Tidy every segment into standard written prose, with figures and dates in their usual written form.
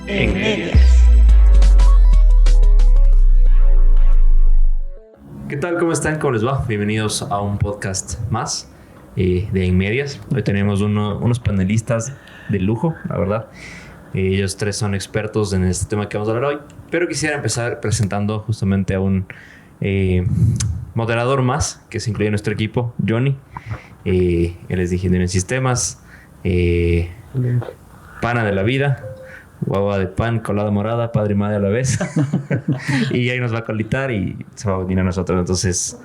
En Medias. ¿Qué tal? ¿Cómo están? ¿Cómo les va? Bienvenidos a un podcast más de En Medias. Hoy tenemos unos panelistas de lujo, la verdad. Ellos tres son expertos en este tema que vamos a hablar hoy. Pero quisiera empezar presentando justamente a un moderador más que se incluye en nuestro equipo, Johnny. Él es de Ingeniería en Sistemas, pana de la vida, guagua de pan, colada morada, padre y madre a la vez. Y ahí nos va a colitar y se va a venir a nosotros. Entonces,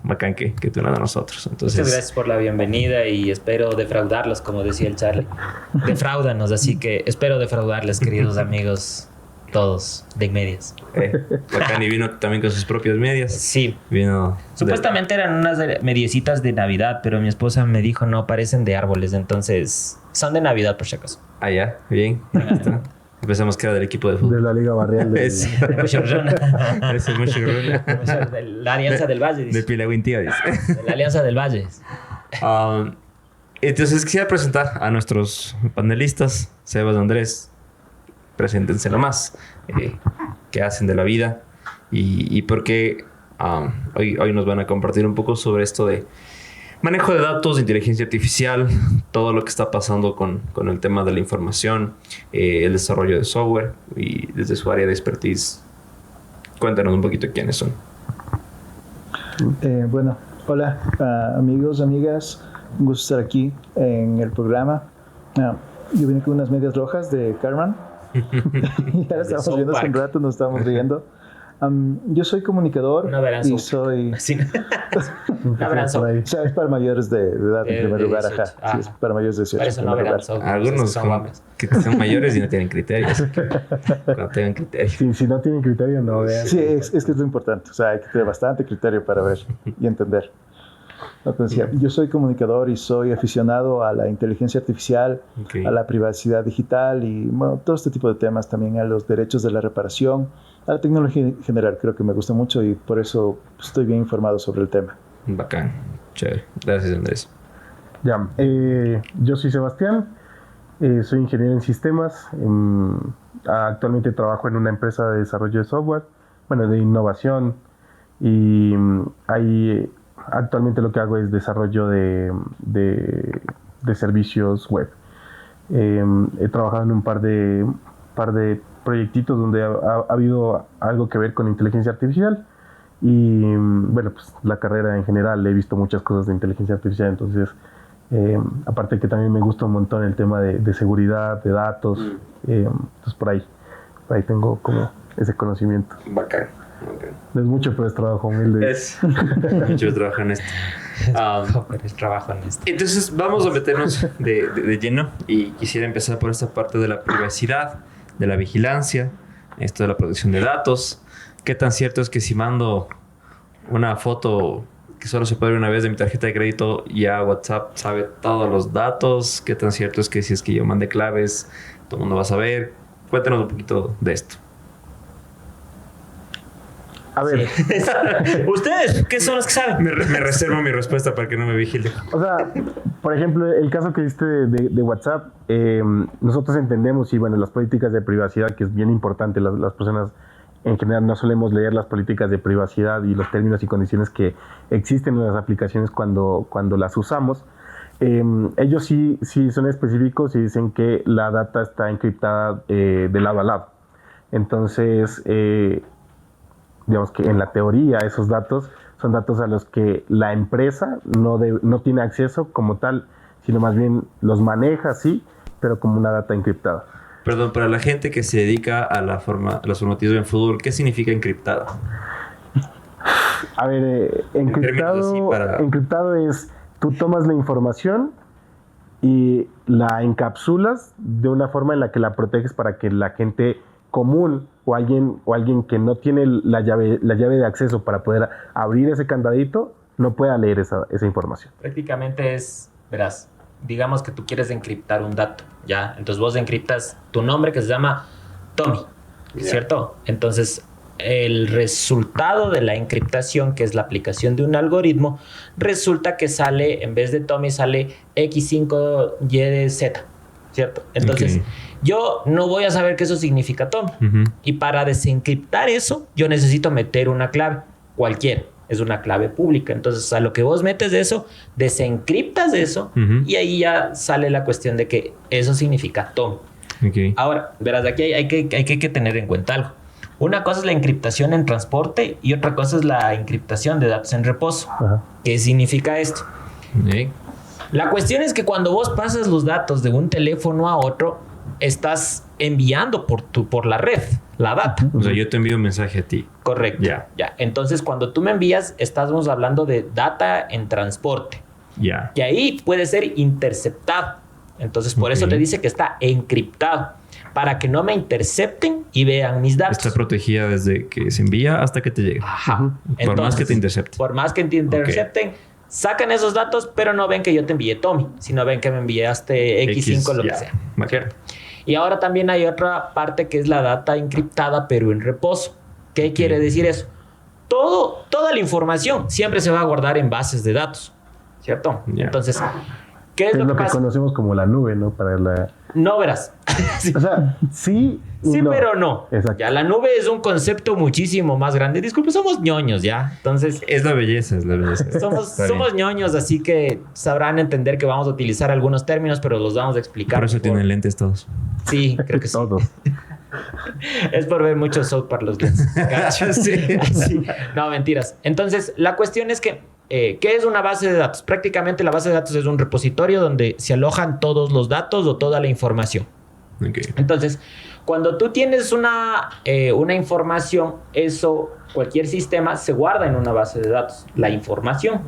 bacán que te unan a nosotros. Entonces, muchas gracias por la bienvenida y espero defraudarlos, como decía el Charlie. Defraudanos, así que espero defraudarles, queridos amigos, todos de Medias. Bacán, y vino también con sus propias medias. Sí. Vino Supuestamente eran unas mediecitas de Navidad, pero mi esposa me dijo no, parecen de árboles, entonces son de Navidad por si acaso. Ah, ya, bien. Empezamos que era del equipo de fútbol. De la Liga Barrial. Es el Mushurruna. De la Alianza del Valle, dice. De Pilagüín, tío, dice. De la Alianza del Valle. Entonces quisiera presentar a nuestros panelistas. Sebas, Andrés, preséntense nomás. ¿Qué hacen de la vida? Y por qué hoy nos van a compartir un poco sobre esto de manejo de datos, de inteligencia artificial, todo lo que está pasando con el tema de la información, el desarrollo de software y desde su área de expertise. Cuéntanos un poquito quiénes son. Bueno, hola amigos, amigas, un gusto estar aquí en el programa. Yo vine con unas medias rojas de Carman y ahora estamos riendo hace un rato, nos estamos riendo. Yo soy comunicador y soy... Sí. Es para mayores de edad en primer lugar, 18. Ajá. Sí, es para mayores de 18 en primer lugar. Algunos que son mayores y no tienen criterios. No tengan criterio. Si no tienen criterio, no vean. Sí, es que es lo importante. O sea, hay que tener bastante criterio para ver y entender. Yo soy comunicador y soy aficionado a la inteligencia artificial, a la privacidad digital y bueno, todo este tipo de temas, también a los derechos de la reparación, a la tecnología en general. Creo que me gusta mucho y por eso estoy bien informado sobre el tema. Bacán, chévere. Gracias, Andrés. Ya, yo soy Sebastián, soy ingeniero en sistemas. Actualmente trabajo en una empresa de desarrollo de software, bueno, de innovación, y ahí actualmente lo que hago es desarrollo de servicios web. He trabajado en un par de proyectitos donde ha habido algo que ver con inteligencia artificial y bueno, pues la carrera en general he visto muchas cosas de inteligencia artificial, entonces aparte que también me gusta un montón el tema de seguridad, de datos, entonces por ahí tengo como ese conocimiento. Bacán. No es mucho, pero es trabajo humilde. Es mucho trabajo en esto. El trabajo en esto. Entonces vamos a meternos de lleno y quisiera empezar por esta parte de la privacidad, de la vigilancia, esto de la protección de datos. ¿Qué tan cierto es que si mando una foto que solo se puede ver una vez de mi tarjeta de crédito, ya WhatsApp sabe todos los datos? ¿Qué tan cierto es que si es que yo mande claves, todo el mundo va a saber? Cuéntanos un poquito de esto. A ver. Sí. ¿Ustedes qué son los que saben? Me reservo mi respuesta para que no me vigile. O sea, por ejemplo, el caso que diste de WhatsApp, nosotros entendemos, y bueno, las políticas de privacidad, que es bien importante, las personas en general no solemos leer las políticas de privacidad y los términos y condiciones que existen en las aplicaciones cuando las usamos. Ellos sí son específicos y dicen que la data está encriptada de lado a lado. Entonces, digamos que en la teoría esos datos son datos a los que la empresa no tiene acceso como tal, sino más bien los maneja, sí, pero como una data encriptada. Perdón, para la gente que se dedica a los formativos en fútbol, ¿qué significa encriptada? A ver, encriptado es tú tomas la información y la encapsulas de una forma en la que la proteges para que la gente común o alguien que no tiene la llave de acceso para poder abrir ese candadito no pueda leer esa información. Prácticamente es, verás, digamos que tú quieres encriptar un dato, ¿ya? Entonces vos encriptas tu nombre que se llama Tommy, ¿cierto? Entonces el resultado de la encriptación, que es la aplicación de un algoritmo, resulta que sale, en vez de Tommy, sale X5YZ, ¿cierto? Entonces, yo no voy a saber que eso significa Tommy. Y para desencriptar eso, yo necesito meter una clave, cualquiera. Es una clave pública. Entonces, a lo que vos metes de eso, desencriptas eso y ahí ya sale la cuestión de que eso significa Tommy. Ahora, verás, aquí hay que tener en cuenta algo. Una cosa es la encriptación en transporte y otra cosa es la encriptación de datos en reposo. ¿Qué significa esto? La cuestión es que cuando vos pasas los datos de un teléfono a otro, estás enviando por la red la data. O sea, yo te envío un mensaje a ti. Correcto. Ya. Entonces, cuando tú me envías, estamos hablando de data en transporte. Que ahí puede ser interceptado. Entonces, por eso te dice que está encriptado. Para que no me intercepten y vean mis datos. Está protegida desde que se envía hasta que te llega. Por más que te intercepten. Por más que te intercepten, sacan esos datos, pero no ven que yo te envié Tommy, sino ven que me enviaste X5, lo que sea. ¿Cierto? Y ahora también hay otra parte que es la data encriptada, pero en reposo. ¿Qué quiere decir eso? Toda la información siempre se va a guardar en bases de datos, ¿cierto? Entonces, ¿qué es lo que pasa? Conocemos como la nube, ¿no? Para la... No, verás. O sea, sí no. Pero no. Exacto. Ya la nube es un concepto muchísimo más grande. Disculpe, somos ñoños, ¿ya? Entonces... Es la belleza. Somos ñoños, así que sabrán entender que vamos a utilizar algunos términos, pero los vamos a explicar. Por eso tienen lentes todos. Sí, creo que sí. Todos. Es por ver mucho South Park los lentes. Sí. No, mentiras. Entonces, la cuestión es que ¿qué es una base de datos? Prácticamente la base de datos es un repositorio donde se alojan todos los datos o toda la información. Entonces, cuando tú tienes una información, eso, cualquier sistema se guarda en una base de datos, la información.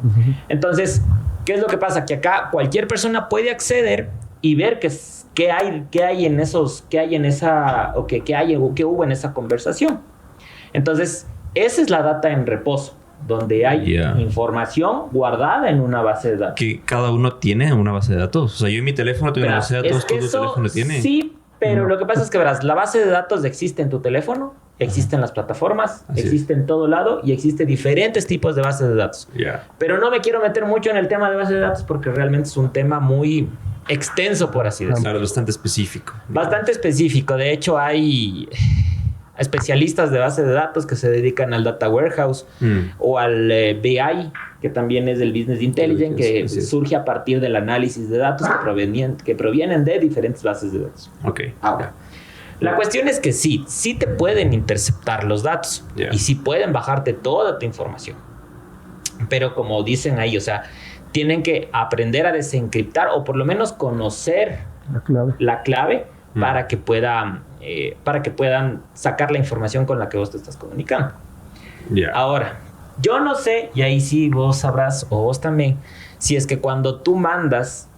Entonces, ¿qué es lo que pasa? Que acá cualquier persona puede acceder y ver qué hay en esa, o qué hubo en esa conversación. Entonces, esa es la data en reposo, donde hay información guardada en una base de datos. Que cada uno tiene una base de datos. O sea, yo en mi teléfono tengo una base de datos, todo tu teléfono tiene. Sí, pero lo que pasa es que, verás, la base de datos existe en tu teléfono, existe en las plataformas, existe en todo lado y existe diferentes tipos de bases de datos. Pero no me quiero meter mucho en el tema de bases de datos porque realmente es un tema muy extenso, por así decirlo. Claro, bastante específico. Bastante específico. De hecho, hay especialistas de base de datos que se dedican al data warehouse o al BI, que también es el business intelligence, que surge a partir del análisis de datos que provienen de diferentes bases de datos. Ahora, la cuestión es que sí te pueden interceptar los datos y sí pueden bajarte toda tu información. Pero como dicen ahí, o sea, tienen que aprender a desencriptar o por lo menos conocer la clave para que puedan sacar la información con la que vos te estás comunicando. Ahora, yo no sé, y ahí sí vos sabrás, o vos también, si es que cuando tú mandas,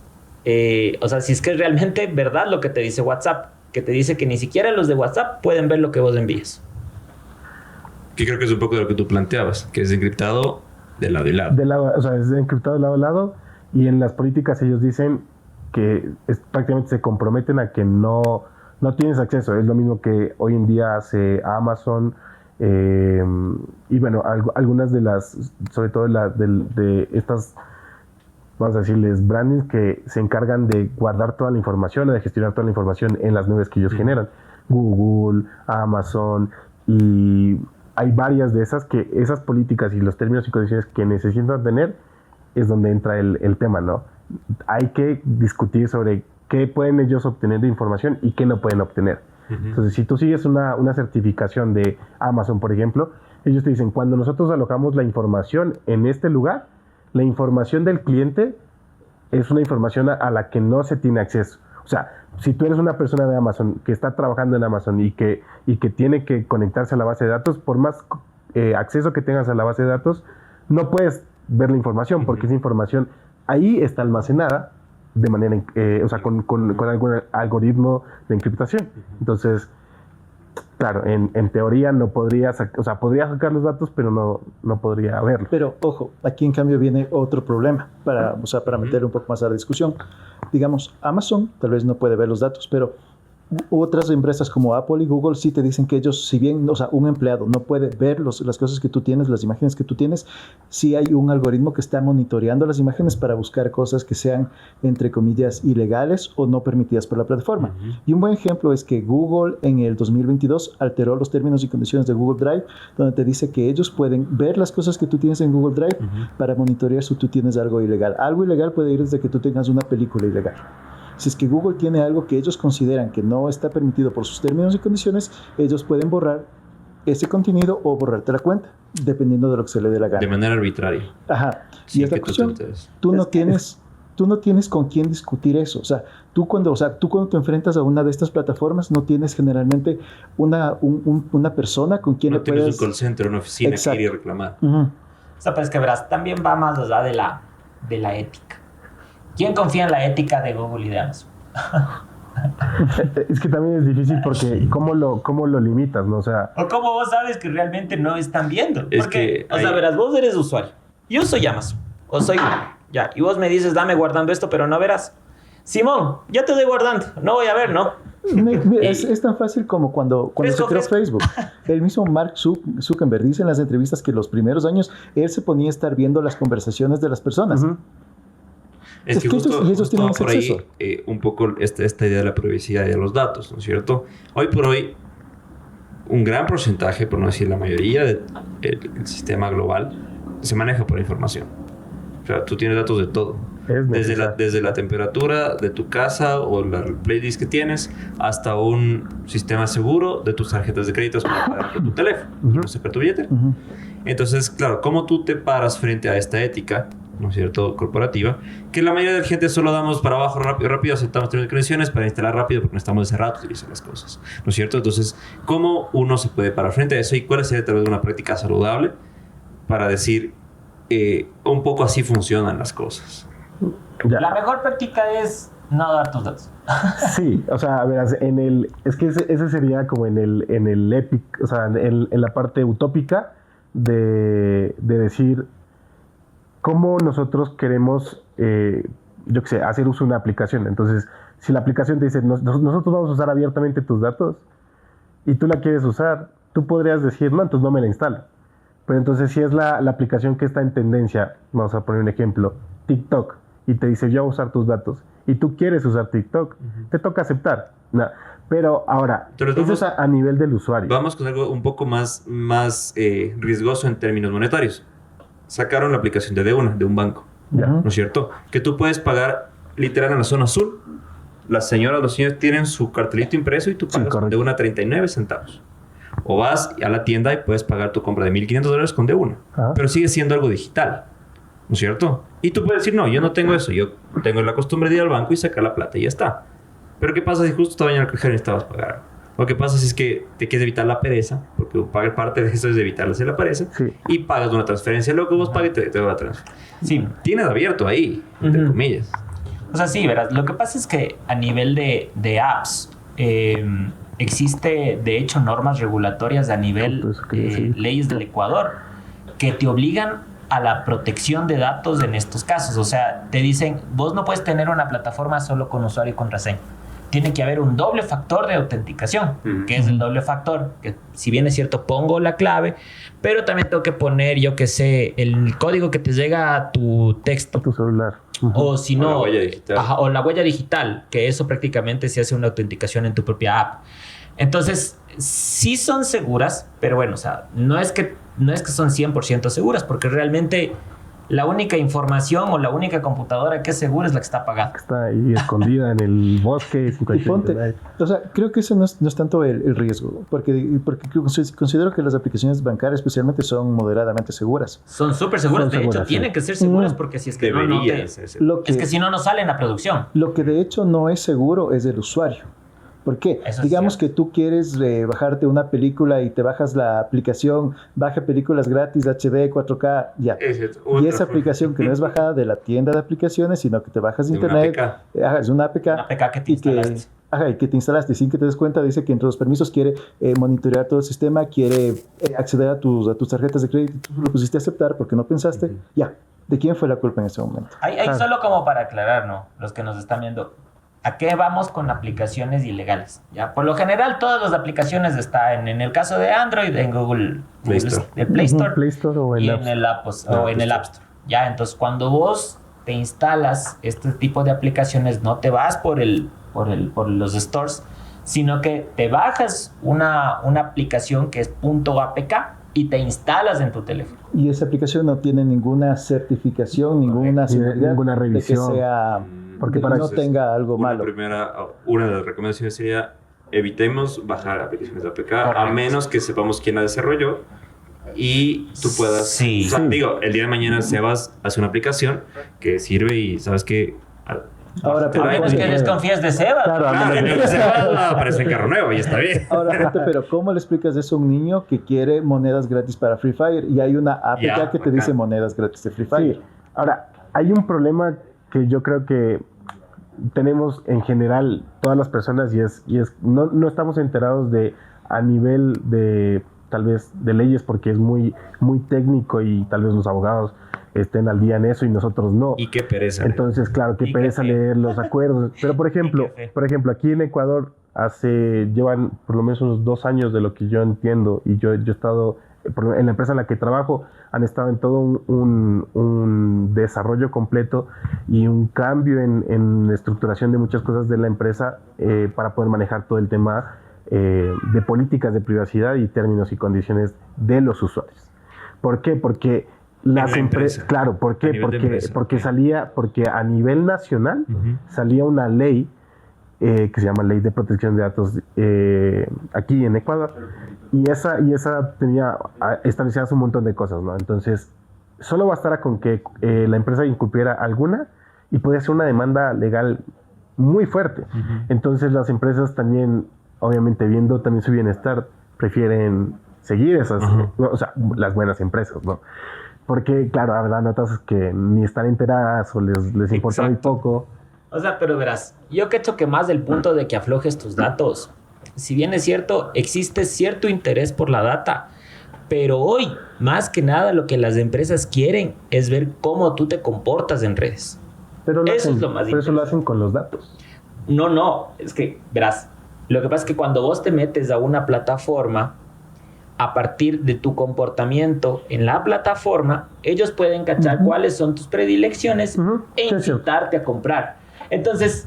o sea, si es que es realmente verdad lo que te dice WhatsApp, que te dice que ni siquiera los de WhatsApp pueden ver lo que vos envías. Que creo que es un poco de lo que tú planteabas, que es encriptado de lado y lado. O sea, es encriptado de lado a lado, y en las políticas ellos dicen que prácticamente se comprometen a que no tienes acceso. Es lo mismo que hoy en día hace Amazon, y bueno, algunas de las, sobre todo de estas, vamos a decirles, brandings que se encargan de guardar toda la información o de gestionar toda la información en las nubes que ellos generan. Google, Amazon, y hay varias de esas políticas y los términos y condiciones que necesitan tener, es donde entra el tema, ¿no? Hay que discutir sobre qué pueden ellos obtener de información y qué no pueden obtener. Entonces, si tú sigues una certificación de Amazon, por ejemplo, ellos te dicen, cuando nosotros alojamos la información en este lugar, la información del cliente es una información a la que no se tiene acceso. O sea, si tú eres una persona de Amazon que está trabajando en Amazon y que tiene que conectarse a la base de datos, por más acceso que tengas a la base de datos, no puedes ver la información porque esa información ahí está almacenada de manera, o sea, con algún algoritmo de encriptación. Entonces, claro, en teoría no podría, podría sacar los datos, pero no podría verlos. Pero, ojo, aquí en cambio viene otro problema, para meter un poco más a la discusión. Digamos, Amazon tal vez no puede ver los datos, pero Otras empresas como Apple y Google sí te dicen que ellos, si bien, o sea, un empleado no puede ver las cosas que tú tienes, las imágenes que tú tienes, sí hay un algoritmo que está monitoreando las imágenes para buscar cosas que sean, entre comillas, ilegales o no permitidas por la plataforma. Y un buen ejemplo es que Google en el 2022 alteró los términos y condiciones de Google Drive, donde te dice que ellos pueden ver las cosas que tú tienes en Google Drive para monitorear si tú tienes algo ilegal. Algo ilegal puede ir desde que tú tengas una película ilegal. Si es que Google tiene algo que ellos consideran que no está permitido por sus términos y condiciones, ellos pueden borrar ese contenido o borrarte la cuenta, dependiendo de lo que se le dé la gana. De manera arbitraria. Ajá. Y esta cuestión, tú no tienes con quién discutir eso. O sea, tú cuando te enfrentas a una de estas plataformas, no tienes generalmente una persona con quien no le puedes... No tienes un call center, una oficina que ir a reclamar. O sea, pero es que verás, también va más allá de la ética. ¿Quién confía en la ética de Google y de Amazon? Es que también es difícil porque ¿cómo lo limitas, no? O sea... ¿O cómo vos sabes que realmente no están viendo? Es porque, o sea, verás, vos eres usuario. Yo soy Amazon. O soy Google. Ya. Y vos me dices, dame guardando esto, pero no verás. Simón, ya te estoy guardando. No voy a ver, ¿no? Es tan fácil como cuando se creó Facebook. El mismo Mark Zuckerberg dice en las entrevistas que los primeros años él se ponía a estar viendo las conversaciones de las personas. Es que ellos tienen por ahí un poco esta idea de la privacidad de los datos, ¿no es cierto? Hoy por hoy, un gran porcentaje, por no decir la mayoría del sistema global, se maneja por información. O sea, tú tienes datos de todo. Desde la temperatura de tu casa o la playlist que tienes, hasta un sistema seguro de tus tarjetas de crédito para pagar por tu teléfono, no sacar tu billetera. Entonces, claro, ¿cómo tú te paras frente a esta ética, ¿no es cierto?, corporativa, que la mayoría de la gente solo damos para abajo rápido, aceptamos términos y condiciones para instalar rápido porque no estamos encerrados y utilizar las cosas, ¿no es cierto? Entonces, ¿cómo uno se puede parar frente a eso y cuál sería tal vez una práctica saludable para decir un poco así funcionan las cosas? La mejor práctica es no dar tus datos. Sí, o sea, verás, es que ese sería como en el epic, o sea, en la parte utópica de decir cómo nosotros queremos, yo qué sé, hacer uso de una aplicación. Entonces, si la aplicación te dice, nosotros vamos a usar abiertamente tus datos y tú la quieres usar, tú podrías decir, no, entonces no me la instalo. Pero entonces, si es la aplicación que está en tendencia, vamos a poner un ejemplo, TikTok, y te dice, yo voy a usar tus datos, y tú quieres usar TikTok, te toca aceptar. No. Pero ahora, eso es a nivel del usuario. Vamos con algo un poco más riesgoso en términos monetarios. Sacaron la aplicación de un banco, ¿no es cierto? Que tú puedes pagar literal en la zona azul. Las señoras, los señores tienen su cartelito impreso y tú pagas de una 39 centavos. O vas a la tienda y puedes pagar tu compra de $1,500 con de una. Pero sigue siendo algo digital, ¿no es cierto? Y tú puedes decir, no, yo no tengo eso. Yo tengo la costumbre de ir al banco y sacar la plata y ya está. Pero ¿qué pasa si justo estaba en el cajero y necesitabas pagar? O qué pasa si es que te quieres evitar la pereza, porque parte de eso es evitarse la pereza, y pagas una transferencia, luego vos pagas y te va a transferir. Sí. Tienes abierto ahí, entre comillas. O sea, sí, verás, lo que pasa es que a nivel de apps, existe de hecho normas regulatorias a nivel leyes del Ecuador que te obligan a la protección de datos en estos casos. O sea, te dicen, vos no puedes tener una plataforma solo con usuario y contraseña. Tiene que haber un doble factor de autenticación. ¿Qué es el doble factor? Que si bien es cierto, pongo la clave, pero también tengo que poner, yo qué sé, el código que te llega a tu texto. A tu celular. O si no... O la huella digital. O la huella digital, que eso prácticamente se hace una autenticación en tu propia app. Entonces, sí son seguras, pero bueno, o sea, no es que son 100% seguras, porque realmente la única información o la única computadora que es segura es la que está apagada. Está ahí escondida en el bosque. O sea, creo que ese no es tanto el riesgo, porque considero que las aplicaciones bancarias especialmente son moderadamente seguras. Son súper seguras, de hecho, tienen que ser seguras porque si es que es que si no, no salen a producción. Lo que de hecho no es seguro es el usuario. ¿Por qué? Digamos que tú quieres bajarte una película y te bajas la aplicación, baja películas gratis, HD, 4K, ya. Y esa aplicación que no es bajada de la tienda de aplicaciones, sino que te bajas de internet, es una APK. Una APK que te instalaste. Y que te instalaste sin que te des cuenta, dice que entre los permisos quiere monitorear todo el sistema, quiere acceder a tus tarjetas de crédito, tú lo pusiste a aceptar porque no pensaste, ya. ¿De quién fue la culpa en ese momento? Hay solo como para aclarar, ¿no? Los que nos están viendo. ¿A qué vamos con aplicaciones ilegales? Ya, por lo general, todas las aplicaciones están en el caso de Android, en Google Play Store. el Play Store, Play Store o y en el App Store. Ya, entonces cuando vos te instalas este tipo de aplicaciones, no te vas por los stores, sino que te bajas una aplicación que es .apk y te instalas en tu teléfono. Y esa aplicación no tiene ninguna certificación, ninguna seguridad, ninguna revisión. de que sea, porque de que para no tenga algo malo. Una de las recomendaciones sería evitemos bajar aplicaciones de APK a menos que sepamos quién la desarrolló y tú puedas... Sí. O sea, digo, el día de mañana Sebas hace una aplicación que sirve y sabes que... Ahora, A menos que desconfíes de Sebas. Claro, Sebas aparece en carro nuevo y está bien. Ahora, gente, pero ¿cómo le explicas eso a un niño que quiere monedas gratis para Free Fire? Y hay una APK que te dice monedas gratis de Free Fire. Sí. Ahora, hay un problema que yo creo que tenemos en general todas las personas y es no estamos enterados de a nivel de tal vez de leyes porque es muy técnico y tal vez los abogados estén al día en eso y nosotros no. Y qué pereza. Entonces, claro, qué pereza leer los acuerdos. Pero por ejemplo, aquí en Ecuador llevan por lo menos unos 2 años de lo que yo entiendo y yo he estado en la empresa en la que trabajo, han estado en todo un desarrollo completo y un cambio en estructuración de muchas cosas de la empresa para poder manejar todo el tema de políticas de privacidad y términos y condiciones de los usuarios. ¿Por qué? Porque las empresas, claro, ¿por qué? Porque a nivel nacional salía una ley que se llama Ley de Protección de Datos aquí en Ecuador y esa tenía establecidas un montón de cosas, ¿no? Entonces solo bastara con que la empresa incumpliera alguna y podía ser una demanda legal muy fuerte. Entonces las empresas también, obviamente viendo también su bienestar, prefieren seguir esas, o sea, las buenas empresas, ¿no? Porque, claro, habrá notas que ni están enteradas o les importa muy poco. O sea, pero verás, yo cacho que más del punto de que aflojes tus datos. Si bien es cierto, existe cierto interés por la data, pero hoy, más que nada, lo que las empresas quieren es ver cómo tú te comportas en redes. Pero eso es lo más pero eso lo hacen con los datos. No, es que, verás, lo que pasa es que cuando vos te metes a una plataforma, a partir de tu comportamiento en la plataforma, ellos pueden cachar cuáles son tus predilecciones e incitarte a comprar. Entonces,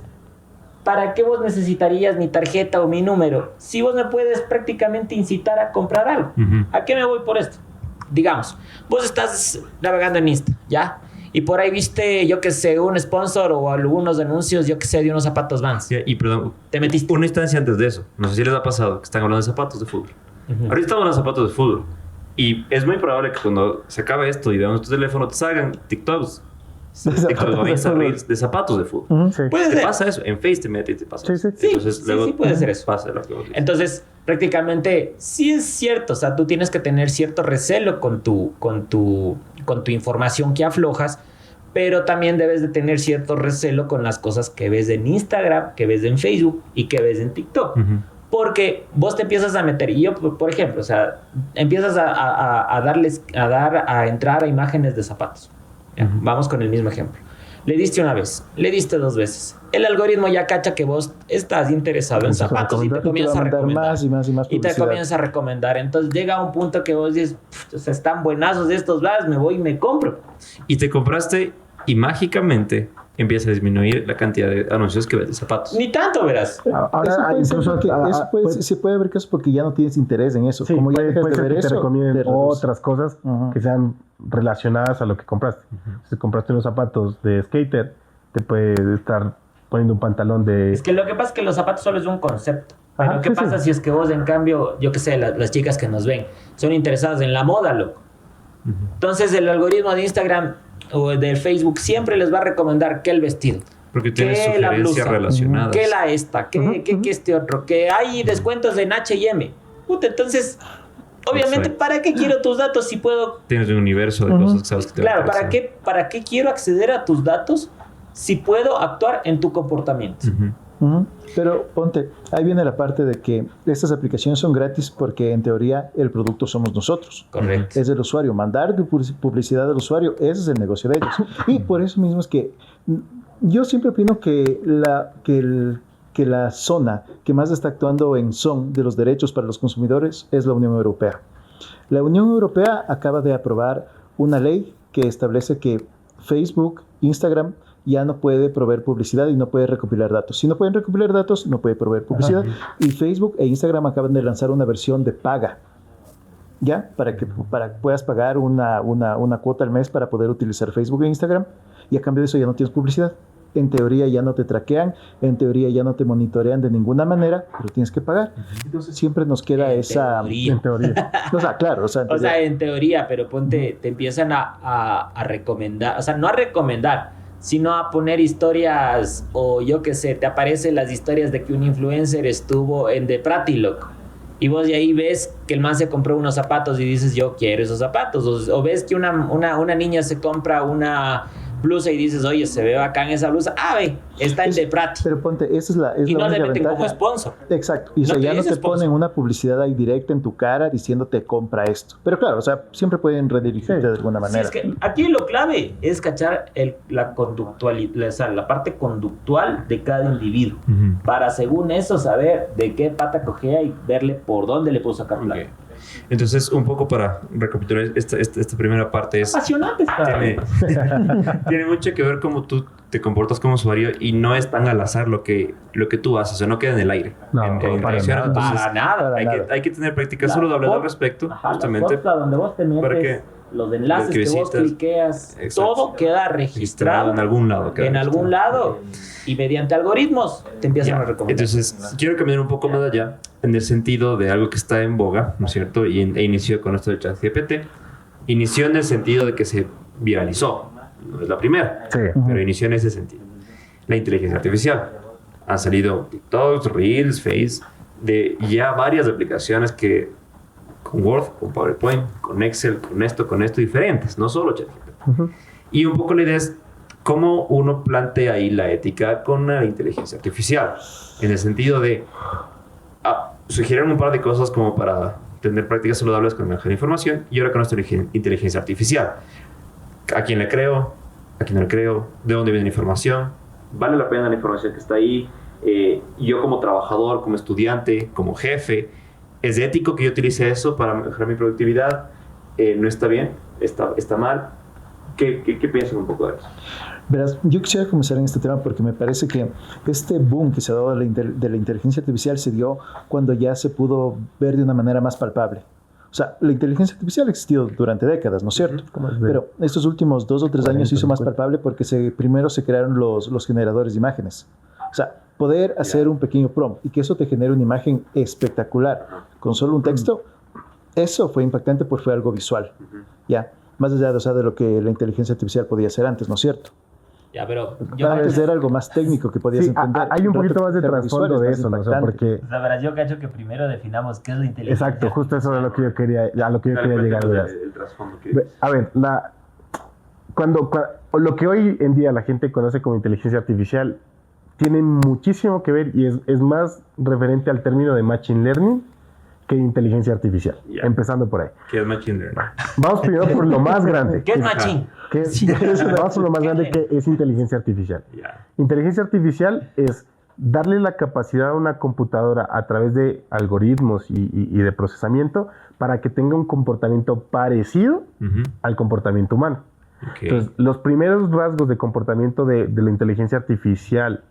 ¿para qué vos necesitarías mi tarjeta o mi número si vos me puedes prácticamente incitar a comprar algo? ¿A qué me voy por esto? Digamos, vos estás navegando en Insta, ¿ya? Y por ahí viste, yo qué sé, un sponsor o algunos anuncios, yo qué sé, de unos zapatos Vans. Sí, y perdón, te metiste. Una instancia antes de eso, no sé si les ha pasado que están hablando de zapatos de fútbol. Ahorita estamos hablando de zapatos de fútbol. Y es muy probable que cuando se acabe esto y veamos tu teléfono, te salgan TikToks o Insta Reels de zapatos de fútbol. Puede ser. Te pasa eso. En Face te mete y te pasa eso. Entonces, luego sí puede ser eso. Pasa lo que vos dices. Entonces, prácticamente, sí es cierto. O sea, tú tienes que tener cierto recelo con tu información que aflojas, pero también debes de tener cierto recelo con las cosas que ves en Instagram, que ves en Facebook y que ves en TikTok. Porque vos te empiezas a meter, y yo, por ejemplo, o sea, empiezas a entrar a imágenes de zapatos. Vamos con el mismo ejemplo. Le diste una vez, le diste 2 veces. El algoritmo ya cacha que vos estás interesado en zapatos y te comienza a recomendar. Más y más y te comienza a recomendar. Entonces llega un punto que vos dices, o sea, están buenazos estos vas, me voy y me compro. Y te compraste y mágicamente empieza a disminuir la cantidad de anuncios que ves de zapatos. Ni tanto, verás. Ahora, se puede haber casos porque ya no tienes interés en eso. Sí, como ya dejas de ver que eso, te recomienden otras cosas que sean relacionadas a lo que compraste. Si compraste unos zapatos de skater, te puede estar poniendo un pantalón de... Es que lo que pasa es que los zapatos solo es un concepto. Pero ¿qué pasa si es que vos, en cambio, yo qué sé, las chicas que nos ven, son interesadas en la moda, loco? Entonces el algoritmo de Instagram o de Facebook siempre les va a recomendar que el vestido, porque tiene sugerencias relacionadas, que la esta, que este otro, que hay descuentos en H&M. Puta, entonces, obviamente, ¿para qué quiero tus datos si puedo? Tienes un universo de cosas que sabes que te claro, ¿para qué quiero acceder a tus datos si puedo actuar en tu comportamiento? Pero ponte, ahí viene la parte de que estas aplicaciones son gratis porque en teoría el producto somos nosotros. Correcto. Es el usuario. Mandar publicidad al usuario, ese es el negocio de ellos. Y por eso mismo es que yo siempre opino que la zona que más está actuando en son de los derechos para los consumidores es la Unión Europea. La Unión Europea acaba de aprobar una ley que establece que Facebook, Instagram, ya no puede proveer publicidad y no puede recopilar datos. Si no pueden recopilar datos, no puede proveer publicidad. Y Facebook e Instagram acaban de lanzar una versión de paga, ¿ya? Para que puedas pagar una cuota al mes para poder utilizar Facebook e Instagram, y a cambio de eso ya no tienes publicidad. En teoría ya no te traquean, en teoría ya no te monitorean de ninguna manera, pero tienes que pagar. Entonces siempre nos queda esa... Teoría. En teoría. O sea, claro. En teoría, pero ponte, te empiezan a recomendar, o sea, no a recomendar, sino a poner historias, o yo qué sé, te aparecen las historias de que un influencer estuvo en The Pratiloc, y vos de ahí ves que el man se compró unos zapatos y dices, yo quiero esos zapatos, o ves que una niña se compra una blusa y dices, oye, se ve bacán esa blusa, ve, está en The Prati. Pero ponte, esa es la y la no única le meten ventaja. como sponsor. Exacto, y ya no te ponen una publicidad ahí directa en tu cara diciéndote compra esto. Pero claro, o sea, siempre pueden redirigirte de alguna manera. Sí, es que aquí lo clave es cachar la conductualidad, o sea, la parte conductual de cada individuo, para según eso saber de qué pata cogea y verle por dónde le puedo sacar plata. Okay. Entonces, un poco para recapitular esta primera parte es... Apasionante. Tiene mucho que ver cómo tú te comportas como usuario y no es tan al azar lo que tú haces, o sea, no queda en el aire. No, para nada. Hay que tener prácticas saludables al respecto, justamente. La donde vos te metes, los enlaces que vos cliqueas, todo queda registrado en algún lado. En algún lado. Y mediante algoritmos te empiezan a recomendar. Entonces, quiero caminar un poco más allá en el sentido de algo que está en boga, ¿no es cierto? E inició con esto del ChatGPT. Inició en el sentido de que se viralizó. No es la primera, pero inició en ese sentido. La inteligencia artificial. Han salido TikToks, Reels, Face, de ya varias aplicaciones que con Word, con PowerPoint, con Excel, con esto diferentes, no solo ChatGPT. Y un poco la idea es cómo uno plantea ahí la ética con la inteligencia artificial, en el sentido de sugieren un par de cosas como para tener prácticas saludables con mejor información, y ahora con nuestra inteligencia artificial. ¿A quién le creo? ¿A quién no le creo? ¿De dónde viene la información? ¿Vale la pena la información que está ahí? Yo como trabajador, como estudiante, como jefe, ¿es ético que yo utilice eso para mejorar mi productividad? ¿No está bien? ¿Está mal? ¿Qué piensan un poco de eso? Verás, yo quisiera comenzar en este tema porque me parece que este boom que se ha dado de la inteligencia artificial se dio cuando ya se pudo ver de una manera más palpable. O sea, la inteligencia artificial ha existido durante décadas, ¿no es cierto? Pero estos últimos 2 o 3 años se hizo más palpable porque primero se crearon los generadores de imágenes. O sea, poder hacer un pequeño prompt y que eso te genere una imagen espectacular con solo un texto, eso fue impactante porque fue algo visual, ¿ya? Más allá de lo que la inteligencia artificial podía hacer antes, ¿no es cierto? Ya, pero antes era algo más técnico que podías entender. Hay un poquito más de trasfondo de eso, ¿no? O sea, porque... La verdad, yo cacho que primero definamos qué es la inteligencia. Exacto, justo eso es lo que yo quería, llegar. El trasfondo a ver, cuando lo que hoy en día la gente conoce como inteligencia artificial tiene muchísimo que ver y es más referente al término de machine learning que inteligencia artificial. Empezando por ahí. ¿Qué es machine learning? Vamos primero por lo más grande. ¿Qué es machine? Vamos por lo más grande, que es inteligencia artificial. Inteligencia artificial es darle la capacidad a una computadora a través de algoritmos y de procesamiento para que tenga un comportamiento parecido al comportamiento humano. Entonces, los primeros rasgos de comportamiento de la inteligencia artificial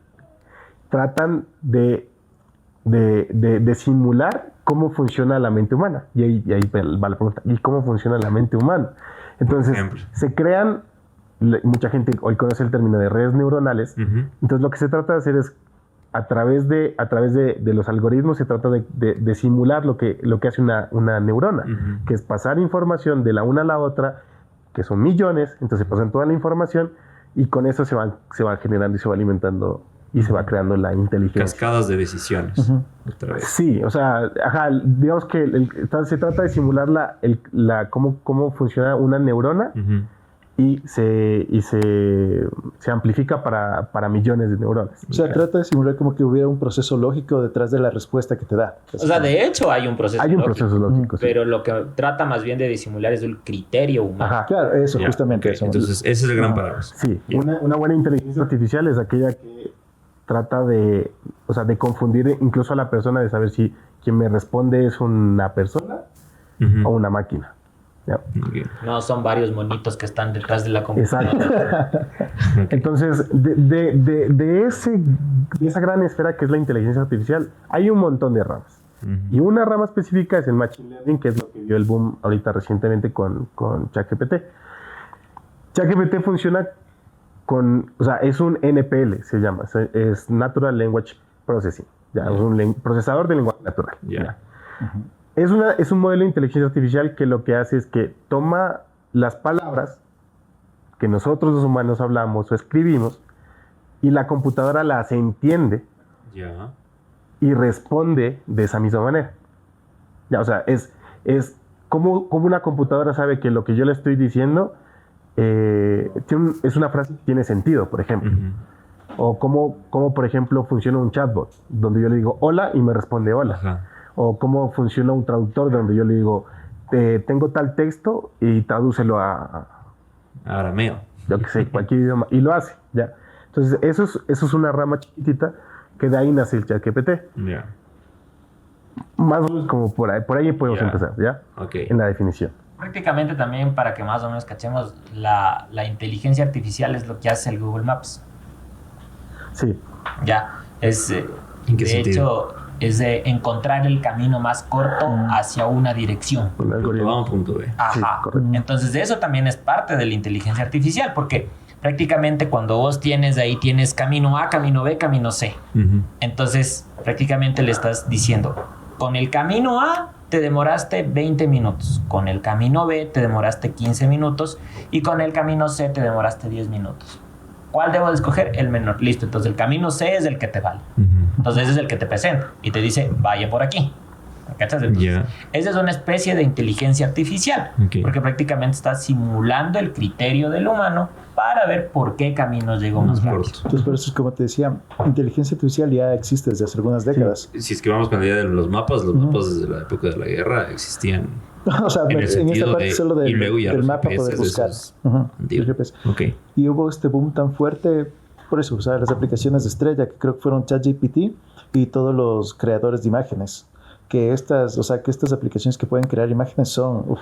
tratan de simular cómo funciona la mente humana. Y ahí va la pregunta. ¿Y cómo funciona la mente humana? Entonces, se crean, mucha gente hoy conoce el término de redes neuronales. Entonces, lo que se trata de hacer es, a través de los algoritmos, se trata de simular lo que hace una neurona, que es pasar información de la una a la otra, que son millones. Entonces, pasan toda la información y con eso se va generando y se va alimentando y se va creando la inteligencia. Cascadas de decisiones. Otra vez. Sí, o sea, digamos que se trata de simular cómo funciona una neurona y se amplifica para millones de neuronas. O sea, trata de simular como que hubiera un proceso lógico detrás de la respuesta que te da. O sea, de hecho hay un proceso Hay un lógico, proceso lógico, sí. pero lo que trata más bien de disimular es el criterio humano. Ajá. Claro, eso, Ya, justamente ok. eso. Entonces, ese es el gran parámetro. Sí, Ya. una buena inteligencia artificial es aquella que trata de confundir incluso a la persona, de saber si quien me responde es una persona o una máquina. ¿Ya? Ok. No son varios monitos que están detrás de la computadora. Exacto. Entonces, de esa gran esfera que es la inteligencia artificial, hay un montón de ramas. Y una rama específica es el Machine Learning, que es lo que dio el boom ahorita recientemente con ChatGPT. ChatGPT funciona es un NPL, se llama, es Natural Language Processing, ya, es un procesador de lenguaje natural. Ya. Es un modelo de inteligencia artificial que lo que hace es que toma las palabras que nosotros los humanos hablamos o escribimos y la computadora las entiende Ya. y responde de esa misma manera. Ya, o sea, es como una computadora sabe que lo que yo le estoy diciendo es una frase que tiene sentido, por ejemplo. O cómo, por ejemplo, funciona un chatbot, donde yo le digo hola y me responde hola. Ajá. O cómo funciona un traductor, donde yo le digo tengo tal texto y tradúcelo a Arameo. yo qué sé, cualquier idioma, y lo hace, ya. Entonces, eso es una rama chiquitita que de ahí nace el ChatGPT. Ya. Más o menos como por ahí podemos Ya. empezar, ¿ya? Ok. En la definición. Prácticamente también, para que más o menos cachemos, la inteligencia artificial es lo que hace el Google Maps. Sí, Ya, es ¿En qué de sentido? hecho, es de encontrar el camino más corto hacia una dirección. un Punto A algoritmo. a punto B. Ajá. correcto. Entonces, de eso también es parte de la inteligencia artificial, porque prácticamente cuando vos tienes camino A, camino B, camino C. Entonces, prácticamente le estás diciendo, con el camino A te demoraste 20 minutos, con el camino B te demoraste 15 minutos y con el camino C te demoraste 10 minutos. ¿Cuál debo de escoger? El menor. Listo, entonces el camino C es el que te vale. Entonces ese es el que te presenta y te dice, vaya por aquí. ¿Me cachas? Entonces, Ya. esa es una especie de inteligencia artificial, Ok. porque prácticamente está simulando el criterio del humano para ver por qué camino llegó más rápido. Corto. Entonces, por eso es como te decía, inteligencia artificial ya existe desde hace algunas décadas. Si es que vamos con la idea de los mapas desde la época de la guerra existían. O sea, En el en esta sentido parte de- solo y luego ya del los mapa GPS, poder buscar. esos Ujú, antiguos. el GPS. Ok. Y hubo este boom tan fuerte, por eso, o sea, las aplicaciones de estrella, que creo que fueron ChatGPT y todos los creadores de imágenes. Que estas aplicaciones que pueden crear imágenes son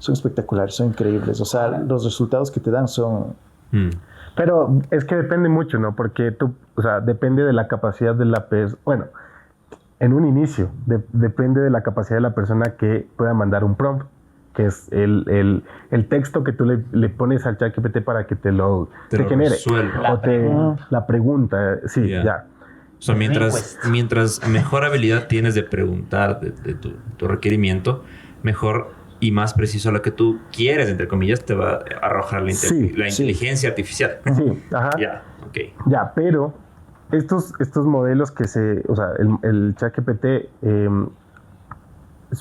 espectaculares, son increíbles. O sea, los resultados que te dan son... Pero es que depende mucho, ¿no? Porque depende de la capacidad de la persona. Bueno, en un inicio, depende de la capacidad de la persona que pueda mandar un prompt, que es el texto que tú le pones al ChatGPT para que te lo genere. resuelva. La pregunta, sí, Ya. ya. O sea, mientras mejor habilidad tienes de preguntar de tu requerimiento, mejor y más preciso lo que tú quieres, entre comillas, te va a arrojar la inteligencia artificial. Sí, ajá. Ya, ok. Ya, pero estos modelos el ChatGPT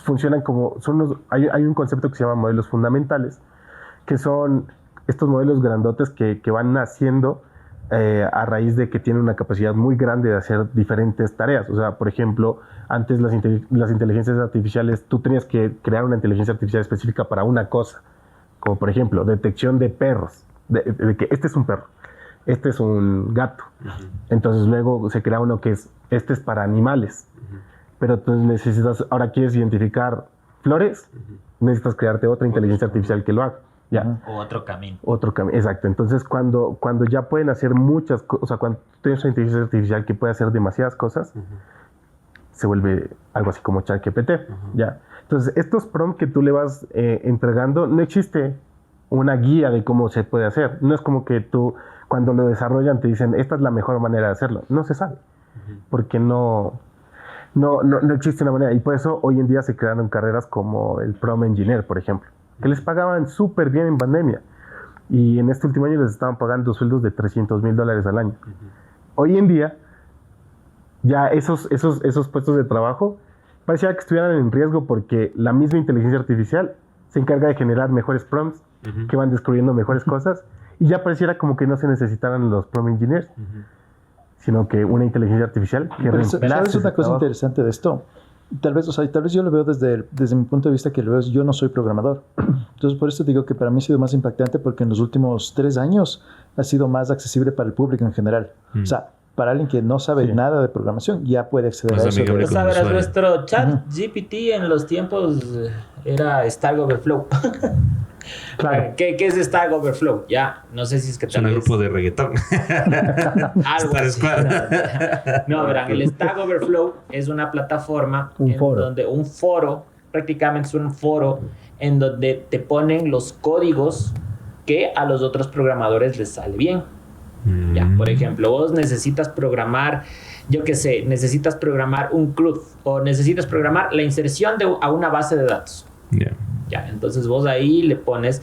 funcionan hay un concepto que se llama modelos fundamentales, que son estos modelos grandotes que van naciendo a raíz de que tienen una capacidad muy grande de hacer diferentes tareas. O sea, por ejemplo, antes las inteligencias artificiales, tú tenías que crear una inteligencia artificial específica para una cosa, como por ejemplo, detección de perros, de que este es un perro, este es un gato. Entonces luego se crea uno que este es para animales. Pero tú ahora quieres identificar flores, necesitas crearte otra inteligencia artificial que lo haga. Ya. O otro camino. Otro camino, exacto. Entonces, cuando ya pueden hacer muchas cosas, o sea, cuando tienes una inteligencia artificial que puede hacer demasiadas cosas, se vuelve algo así como ChatGPT, ya. Entonces, estos prompts que tú le vas entregando, no existe una guía de cómo se puede hacer. No es como que tú, cuando lo desarrollan, te dicen, esta es la mejor manera de hacerlo. No se sabe, porque no existe una manera. Y por eso, hoy en día se crearon carreras como el Prompt Engineer, por ejemplo, que les pagaban súper bien en pandemia. Y en este último año les estaban pagando sueldos de $300,000 al año. Hoy en día, ya esos puestos de trabajo parecía que estuvieran en riesgo porque la misma inteligencia artificial se encarga de generar mejores prompts que van descubriendo mejores cosas y ya pareciera como que no se necesitaran los prompt engineers, sino que una inteligencia artificial que ¿sabes una cosa interesante de esto? Tal vez yo lo veo desde mi punto de vista que lo veo, yo no soy programador. Entonces, por eso digo que para mí ha sido más impactante porque en los últimos 3 años ha sido más accesible para el público en general. O sea, para alguien que no sabe nada de programación, ya puede acceder a eso. Pues a ver, nuestro chat GPT en los tiempos era Stack Overflow. Claro. ¿Qué es Stack Overflow? Ya, no sé si es que es un grupo de reggaetón. Algo así. No, verán, el Stack Overflow es una plataforma donde un foro, prácticamente es un foro en donde te ponen los códigos que a los otros programadores les sale bien. Ya, por ejemplo, vos necesitas programar, yo qué sé, necesitas programar un CRUD o necesitas programar la inserción a una base de datos. Ya, entonces vos ahí le pones,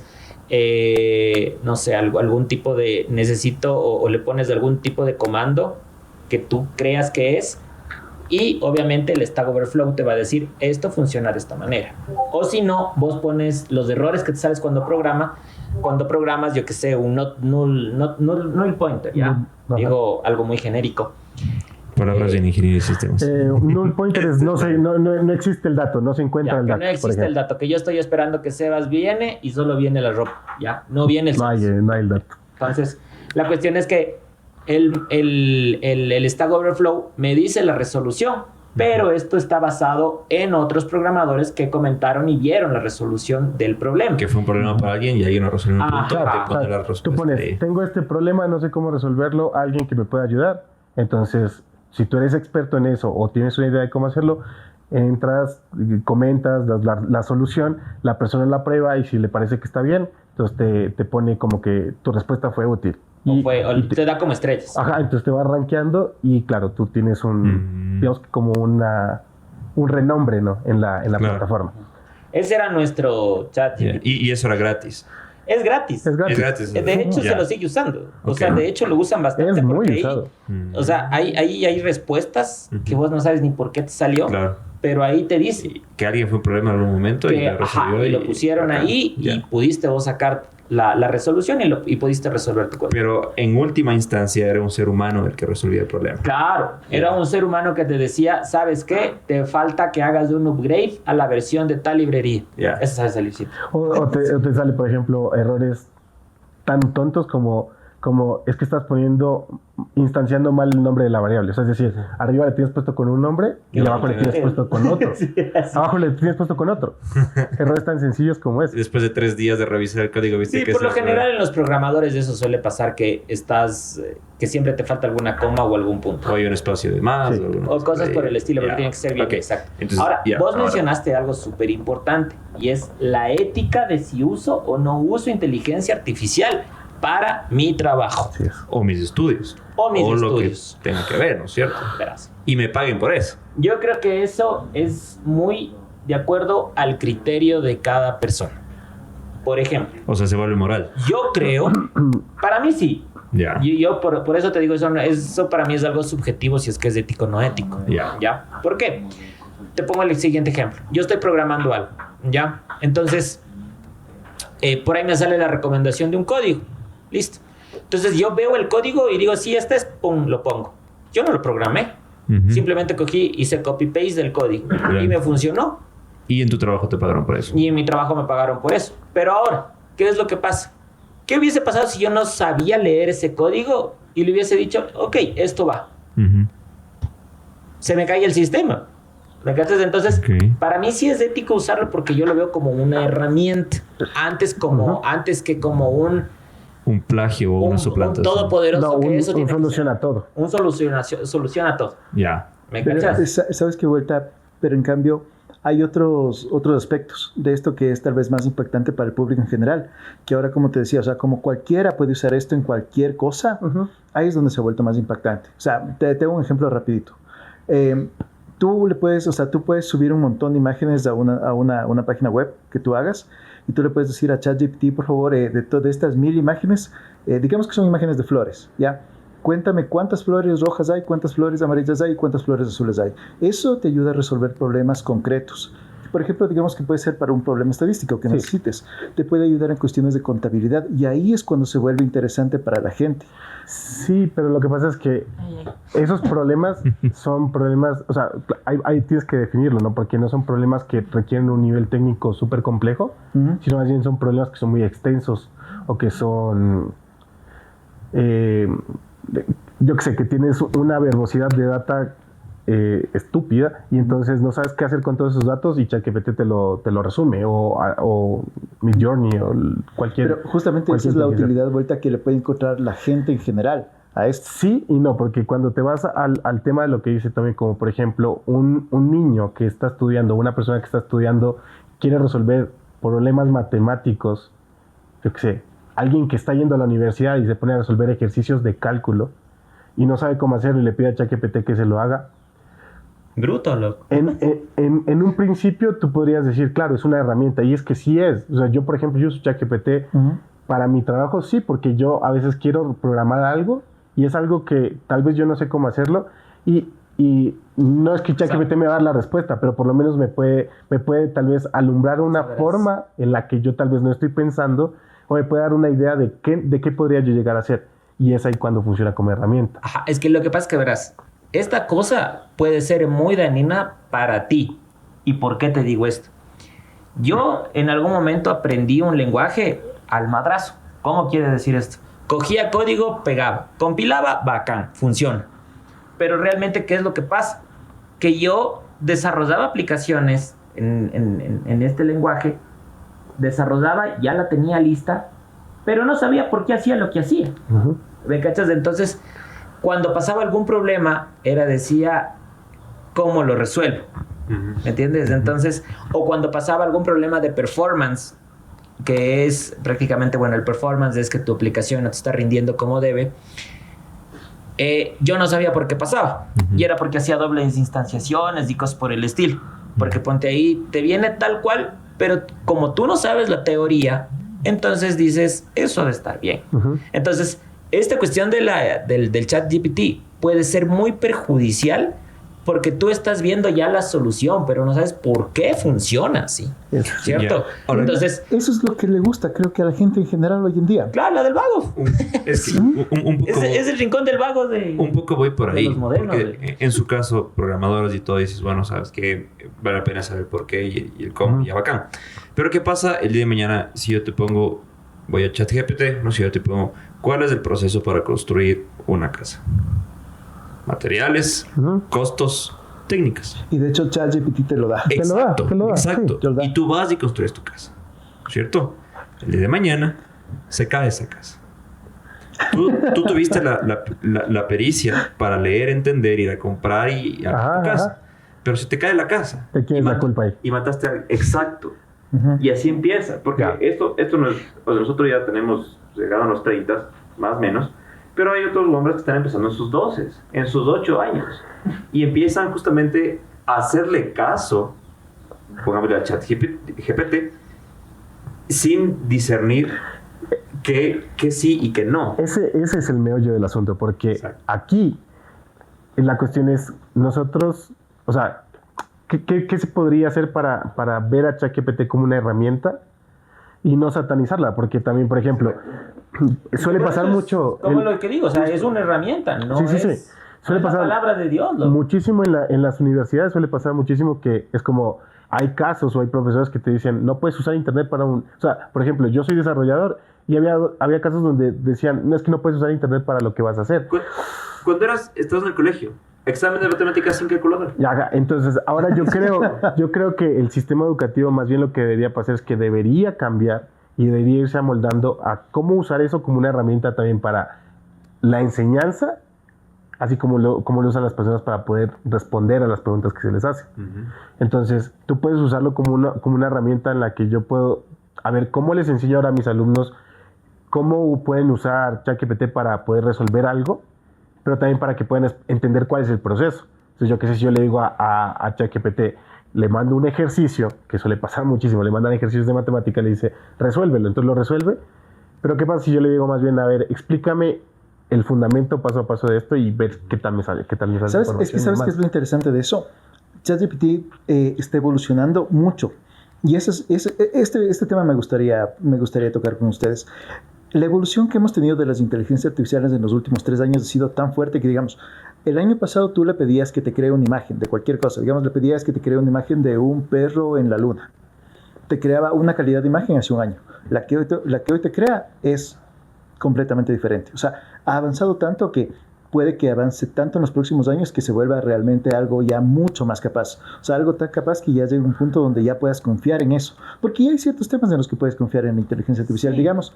no sé, algún tipo de necesito o le pones algún tipo de comando que tú creas que es y obviamente el Stack Overflow te va a decir esto funciona de esta manera. O si no, vos pones los errores que te sales cuando programas, yo que sé, un null pointer, ¿ya? Digo algo muy genérico. Palabras de ingeniería de sistemas. Null pointer es, no existe el dato, no se encuentra el dato. No existe el dato, que yo estoy esperando que Sebas viene y solo viene la ropa, ¿ya? No viene el... No hay el dato. Entonces, la cuestión es que el Stack Overflow me dice la resolución, pero esto está basado en otros programadores que comentaron y vieron la resolución del problema. Que fue un problema para alguien y alguien lo resolvió en un punto. Tú pones, tengo este problema, no sé cómo resolverlo, alguien que me pueda ayudar. Entonces, si tú eres experto en eso o tienes una idea de cómo hacerlo, entras, comentas la solución, la persona la prueba y si le parece que está bien, entonces te pone como que tu respuesta fue útil. O te da como estrellas. Ajá, entonces te va rankeando y claro, tú tienes digamos que como un renombre, ¿no? en la plataforma. Ese era nuestro chat. Y eso era gratis. Es gratis. De hecho, se lo sigue usando. O sea, de hecho, lo usan bastante. Es muy usado. O sea, hay respuestas que vos no sabes ni por qué te salió. Claro. Pero ahí te dice... Que alguien fue un problema en algún momento y lo resolvió. Y lo pusieron ahí y pudiste vos sacar la resolución y pudiste resolver tu código. Pero en última instancia era un ser humano el que resolvía el problema. Claro. Era un ser humano que te decía, ¿sabes qué? Te falta que hagas un upgrade a la versión de tal librería. Eso sabes salir. O te sale, por ejemplo, errores tan tontos como es que estás instanciando mal el nombre de la variable. O sea, es decir, arriba le tienes puesto con un nombre y abajo le tienes puesto con otro. Abajo le tienes puesto con otro. Errores tan sencillos como ese. Después de 3 días de revisar el código, viste que por lo general en los programadores eso suele pasar que que siempre te falta alguna coma o algún punto. O hay un espacio de más. O cosas por el estilo, pero tiene que ser bien exacto. Entonces, ahora, vos mencionaste algo súper importante y es la ética de si uso o no uso inteligencia artificial para mi trabajo. O mis estudios. O lo que tenga que ver, ¿no es cierto? Verás. Y me paguen por eso. Yo creo que eso es muy de acuerdo al criterio de cada persona. Por ejemplo. O sea, se vuelve moral. Yo creo, para mí sí. Ya. Yo por eso te digo, eso para mí es algo subjetivo si es que es ético o no ético. ¿Ya? ¿Por qué? Te pongo el siguiente ejemplo. Yo estoy programando algo, ¿ya? Entonces, por ahí me sale la recomendación de un código. Listo. Entonces yo veo el código y digo, sí, este es, pum, lo pongo. Yo no lo programé. Simplemente cogí, hice copy-paste del código. Y me funcionó. Y en tu trabajo te pagaron por eso. Y en mi trabajo me pagaron por eso. Pero ahora, ¿qué es lo que pasa? ¿Qué hubiese pasado si yo no sabía leer ese código y le hubiese dicho, ok, esto va? Se me cae el sistema. ¿Me cachas? Entonces, para mí sí es ético usarlo porque yo lo veo como una herramienta. Antes que como un plagio o una suplantación. Un todopoderoso. Un soluciona todo. Un soluciona todo. Ya. ¿Me cachas? ¿Sabes qué vuelta? Pero en cambio, hay otros aspectos de esto que es tal vez más impactante para el público en general. Que ahora, como te decía, o sea, como cualquiera puede usar esto en cualquier cosa, ahí es donde se ha vuelto más impactante. O sea, te tengo un ejemplo rapidito. Tú puedes subir un montón de imágenes a una página web que tú hagas y tú le puedes decir a ChatGPT, por favor, de estas 1000 imágenes, digamos que son imágenes de flores, ¿ya? Cuéntame cuántas flores rojas hay, cuántas flores amarillas hay, cuántas flores azules hay. Eso te ayuda a resolver problemas concretos. por ejemplo, digamos que puede ser para un problema estadístico que necesites. Te puede ayudar en cuestiones de contabilidad y ahí es cuando se vuelve interesante para la gente. Sí, pero lo que pasa es que esos problemas son problemas, o sea, ahí tienes que definirlo, ¿no? Porque no son problemas que requieren un nivel técnico súper complejo, sino más bien son problemas que son muy extensos o que son, yo qué sé, que tienes una verbosidad de data estúpida y entonces no sabes qué hacer con todos esos datos y ChatGPT te lo resume o Midjourney o cualquier. Pero justamente esa es la utilidad vuelta que le puede encontrar la gente en general a esto. Sí y no, porque cuando te vas al tema de lo que dice también, como por ejemplo un niño que está estudiando, una persona que está estudiando quiere resolver problemas matemáticos, yo qué sé, alguien que está yendo a la universidad y se pone a resolver ejercicios de cálculo y no sabe cómo hacerlo y le pide a ChatGPT que se lo haga. Bruto, loco. En un principio tú podrías decir, claro, es una herramienta, y es que sí es. O sea, yo, por ejemplo, yo uso ChatGPT para mi trabajo, sí, porque yo a veces quiero programar algo y es algo que tal vez yo no sé cómo hacerlo y no es que ChatGPT me va a dar la respuesta, pero por lo menos me puede tal vez alumbrar una forma en la que yo tal vez no estoy pensando o me puede dar una idea de qué podría yo llegar a hacer. Y es ahí cuando funciona como herramienta. Ajá, es que lo que pasa es que verás, esta cosa puede ser muy dañina para ti. ¿Y por qué te digo esto? Yo en algún momento aprendí un lenguaje al madrazo. ¿Cómo quiere decir esto? Cogía código, pegaba, compilaba, bacán, funciona. Pero realmente, ¿qué es lo que pasa? Que yo desarrollaba aplicaciones en este lenguaje, desarrollaba, ya la tenía lista, pero no sabía por qué hacía lo que hacía. ¿Me cachas? Entonces, cuando pasaba algún problema, decía, ¿cómo lo resuelvo? ¿Me entiendes? Entonces, o cuando pasaba algún problema de performance, que es prácticamente, bueno, el performance es que tu aplicación no te está rindiendo como debe, yo no sabía por qué pasaba. Y era porque hacía dobles instanciaciones y cosas por el estilo. Porque ponte ahí, te viene tal cual, pero como tú no sabes la teoría, entonces dices, eso debe estar bien. Entonces, esta cuestión del chat GPT puede ser muy perjudicial porque tú estás viendo ya la solución, pero no sabes por qué funciona así. ¿Cierto? Yeah. Entonces, eso es lo que le gusta, creo que a la gente en general hoy en día. Claro, la del vago. Es que un poco, es el rincón del vago un poco voy por ahí. Los modernos, porque en su caso, programadores y todo, dices, bueno, sabes que vale la pena saber por qué y el cómo, y ya bacán. Pero ¿qué pasa el día de mañana si yo te pongo, voy a ChatGPT, no sé, yo te pongo, ¿cuál es el proceso para construir una casa? Materiales, costos, técnicas. Y de hecho ChatGPT te lo da. Exacto, te lo da. Exacto. Sí, y tú vas y construyes tu casa, ¿cierto? El día de mañana se cae esa casa. Tú tuviste la pericia para leer, entender, ir a comprar y a tu casa. Pero si te cae la casa. ¿De quién es la culpa ahí? Y mataste a... Exacto. Y así empieza. Porque esto no es... O sea, nosotros ya tenemos llegado a los 30, más o menos. Pero hay otros hombres que están empezando en sus 12, en sus 8 años. Y empiezan justamente a hacerle caso, pongámosle al chat GPT, sin discernir qué sí y qué no. Ese es el meollo del asunto, porque aquí la cuestión es nosotros, o sea, ¿qué se podría hacer para ver a ChatGPT como una herramienta y no satanizarla? Porque también, por ejemplo, suele pasar mucho... Como lo que digo, o sea, es una herramienta, no es... Suele pasar la palabra de Dios, ¿no? Muchísimo en las universidades, suele pasar muchísimo que es como... Hay casos o hay profesores que te dicen, no puedes usar internet para un... O sea, por ejemplo, yo soy desarrollador y había casos donde decían, no, es que no puedes usar internet para lo que vas a hacer. Cuando estabas en el colegio, examen de matemáticas sin calculadora. Entonces, ahora yo creo que el sistema educativo más bien lo que debería pasar es que debería cambiar y debería irse amoldando a cómo usar eso como una herramienta también para la enseñanza, así como lo usan las personas para poder responder a las preguntas que se les hacen. Entonces, tú puedes usarlo como una herramienta en la que yo puedo, a ver, ¿cómo les enseño ahora a mis alumnos cómo pueden usar ChatGPT para poder resolver algo? Pero también para que puedan entender cuál es el proceso. Entonces, yo qué sé, si yo le digo a ChatGPT, le mando un ejercicio, que suele pasar muchísimo, le mandan ejercicios de matemática, le dice, resuélvelo, entonces lo resuelve. Pero ¿qué pasa si yo le digo más bien, a ver, explícame el fundamento paso a paso de esto y ver qué tal me sale? ¿Sabes qué es lo interesante de eso? ChatGPT está evolucionando mucho. Y este tema me gustaría tocar con ustedes. La evolución que hemos tenido de las inteligencias artificiales en los últimos 3 años ha sido tan fuerte que, digamos, el año pasado tú le pedías que te cree una imagen de cualquier cosa. Digamos, le pedías que te cree una imagen de un perro en la luna. Te creaba una calidad de imagen hace un año. La que hoy te crea es completamente diferente. O sea, ha avanzado tanto que puede que avance tanto en los próximos años que se vuelva realmente algo ya mucho más capaz. O sea, algo tan capaz que ya llegue a un punto donde ya puedas confiar en eso. Porque ya hay ciertos temas en los que puedes confiar en la inteligencia artificial. Sí. Digamos,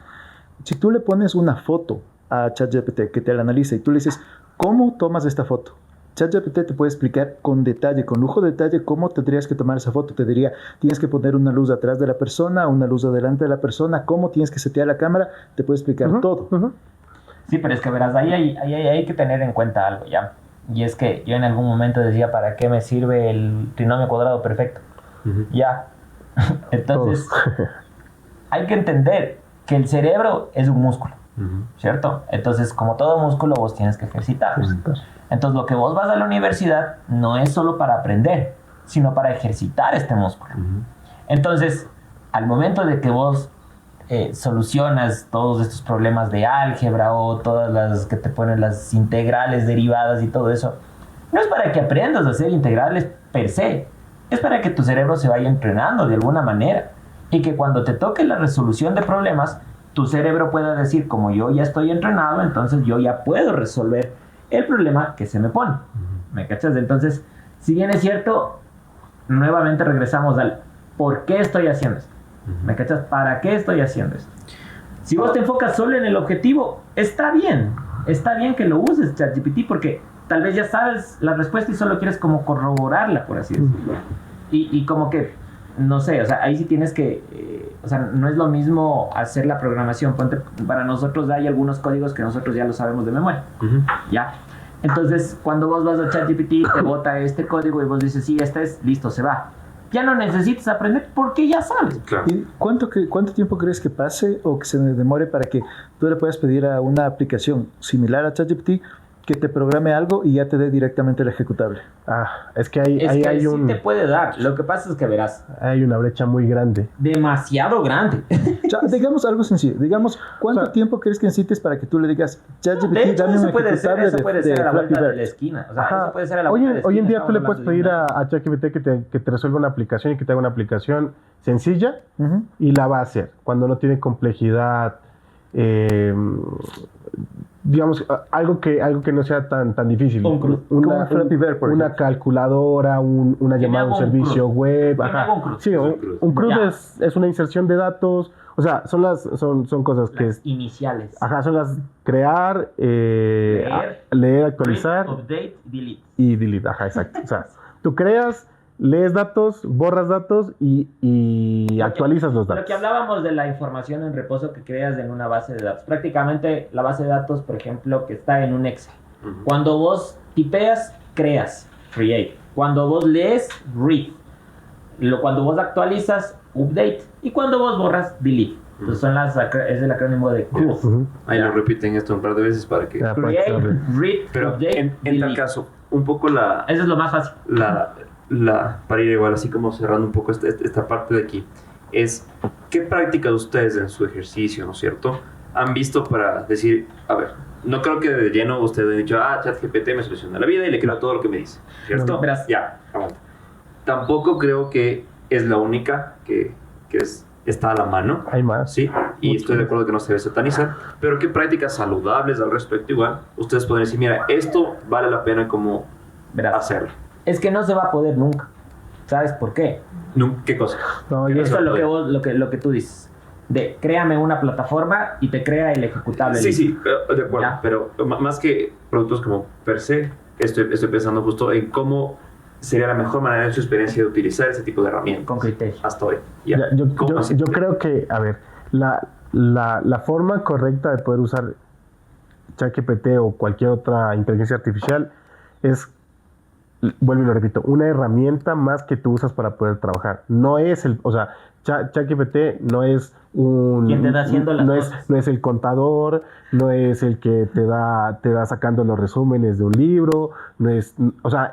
si tú le pones una foto a ChatGPT que te la analiza y tú le dices, ¿cómo tomas esta foto? ChatGPT te puede explicar con detalle, con lujo de detalle, cómo tendrías que tomar esa foto. Te diría, tienes que poner una luz atrás de la persona, una luz adelante de la persona, cómo tienes que setear la cámara, te puede explicar todo. Sí, pero es que verás, ahí hay que tener en cuenta algo, ¿ya? Y es que yo en algún momento decía, ¿para qué me sirve el trinomio cuadrado perfecto? Ya. Entonces, hay que entender que el cerebro es un músculo, ¿cierto? Entonces, como todo músculo, vos tienes que ejercitarlo. Entonces, lo que vos vas a la universidad no es solo para aprender, sino para ejercitar este músculo. Entonces, al momento de que vos solucionas todos estos problemas de álgebra o todas las que te ponen las integrales derivadas y todo eso, no es para que aprendas a hacer integrales per se, es para que tu cerebro se vaya entrenando de alguna manera y que cuando te toque la resolución de problemas, tu cerebro pueda decir, como yo ya estoy entrenado, entonces yo ya puedo resolver el problema que se me pone. ¿Me cachas? Entonces, si bien es cierto, nuevamente regresamos al ¿por qué estoy haciendo esto? ¿Me cachas? ¿Para qué estoy haciendo esto? Si vos te enfocas solo en el objetivo, está bien que lo uses ChatGPT porque tal vez ya sabes la respuesta y solo quieres como corroborarla, por así decirlo. Y como que, no sé, o sea, ahí sí tienes que, o sea, no es lo mismo hacer la programación. Para nosotros hay algunos códigos que nosotros ya lo sabemos de memoria, ¿ya? Entonces, cuando vos vas a ChatGPT, te bota este código y vos dices, sí, este es, listo, se va. Ya no necesitas aprender porque ya sabes. Claro. ¿Y cuánto tiempo crees que pase o que se demore para que tú le puedas pedir a una aplicación similar a ChatGPT que te programe algo y ya te dé directamente el ejecutable? Es que ahí hay sí te puede dar. Lo que pasa es que verás. Hay una brecha muy grande. Demasiado grande. O sea, digamos algo sencillo. Digamos, ¿cuánto tiempo crees que necesites para que tú le digas ChatGPT, dame un ejecutable eso puede ser a la vuelta de la esquina. O sea, eso puede ser a la vuelta de la esquina. Hoy en día tú le puedes pedir a ChatGPT que te resuelva una aplicación y que te haga una aplicación sencilla y la va a hacer. Cuando no tiene complejidad, digamos, algo que no sea tan difícil. Una calculadora, una llamada a un servicio web. Sí, un CRUD es una inserción de datos. O sea, son cosas que es iniciales. Son las crear, leer, actualizar. Update, delete. Y delete, exacto. O sea, tú creas, lees datos, borras datos y actualizas los datos. Lo que hablábamos de la información en reposo que creas en una base de datos. Prácticamente la base de datos, por ejemplo, que está en un Excel. Cuando vos tipeas, creas, create. Cuando vos lees, read. Cuando vos actualizas, update. Y cuando vos borras, delete. Entonces es el acrónimo de CRUD. Ahí lo repiten esto un par de veces para que... Create, read, pero update, en tal caso, un poco eso es lo más fácil. Para ir igual, así como cerrando un poco esta parte de aquí, es ¿qué prácticas ustedes en su ejercicio, ¿no es cierto?, han visto para decir, a ver, no creo que de lleno ustedes han dicho, ChatGPT me soluciona la vida y le creo todo lo que me dice, ¿cierto? Ya, aguanta. Tampoco creo que es la única que está a la mano. Hay más. Sí, y estoy de acuerdo que no se debe satanizar, pero ¿qué prácticas saludables al respecto igual ustedes pueden decir, mira, esto vale la pena como hacerlo? Es que no se va a poder nunca. ¿Sabes por qué? ¿Qué cosa? Eso es lo que tú dices. Créame una plataforma y te crea el ejecutable. Sí, de acuerdo. ¿Ya? Pero más que productos como per se, estoy pensando justo en cómo sería la mejor manera en su experiencia de utilizar ese tipo de herramientas. Con criterio. Hasta hoy. Yo creo que, a ver, la forma correcta de poder usar ChatGPT o cualquier otra inteligencia artificial es vuelvo y lo repito, una herramienta más que tú usas para poder trabajar. No es o sea, ChatGPT no es ¿Quién te da haciendo las cosas? No es el contador, no es el que te da sacando los resúmenes de un libro, no es, o sea,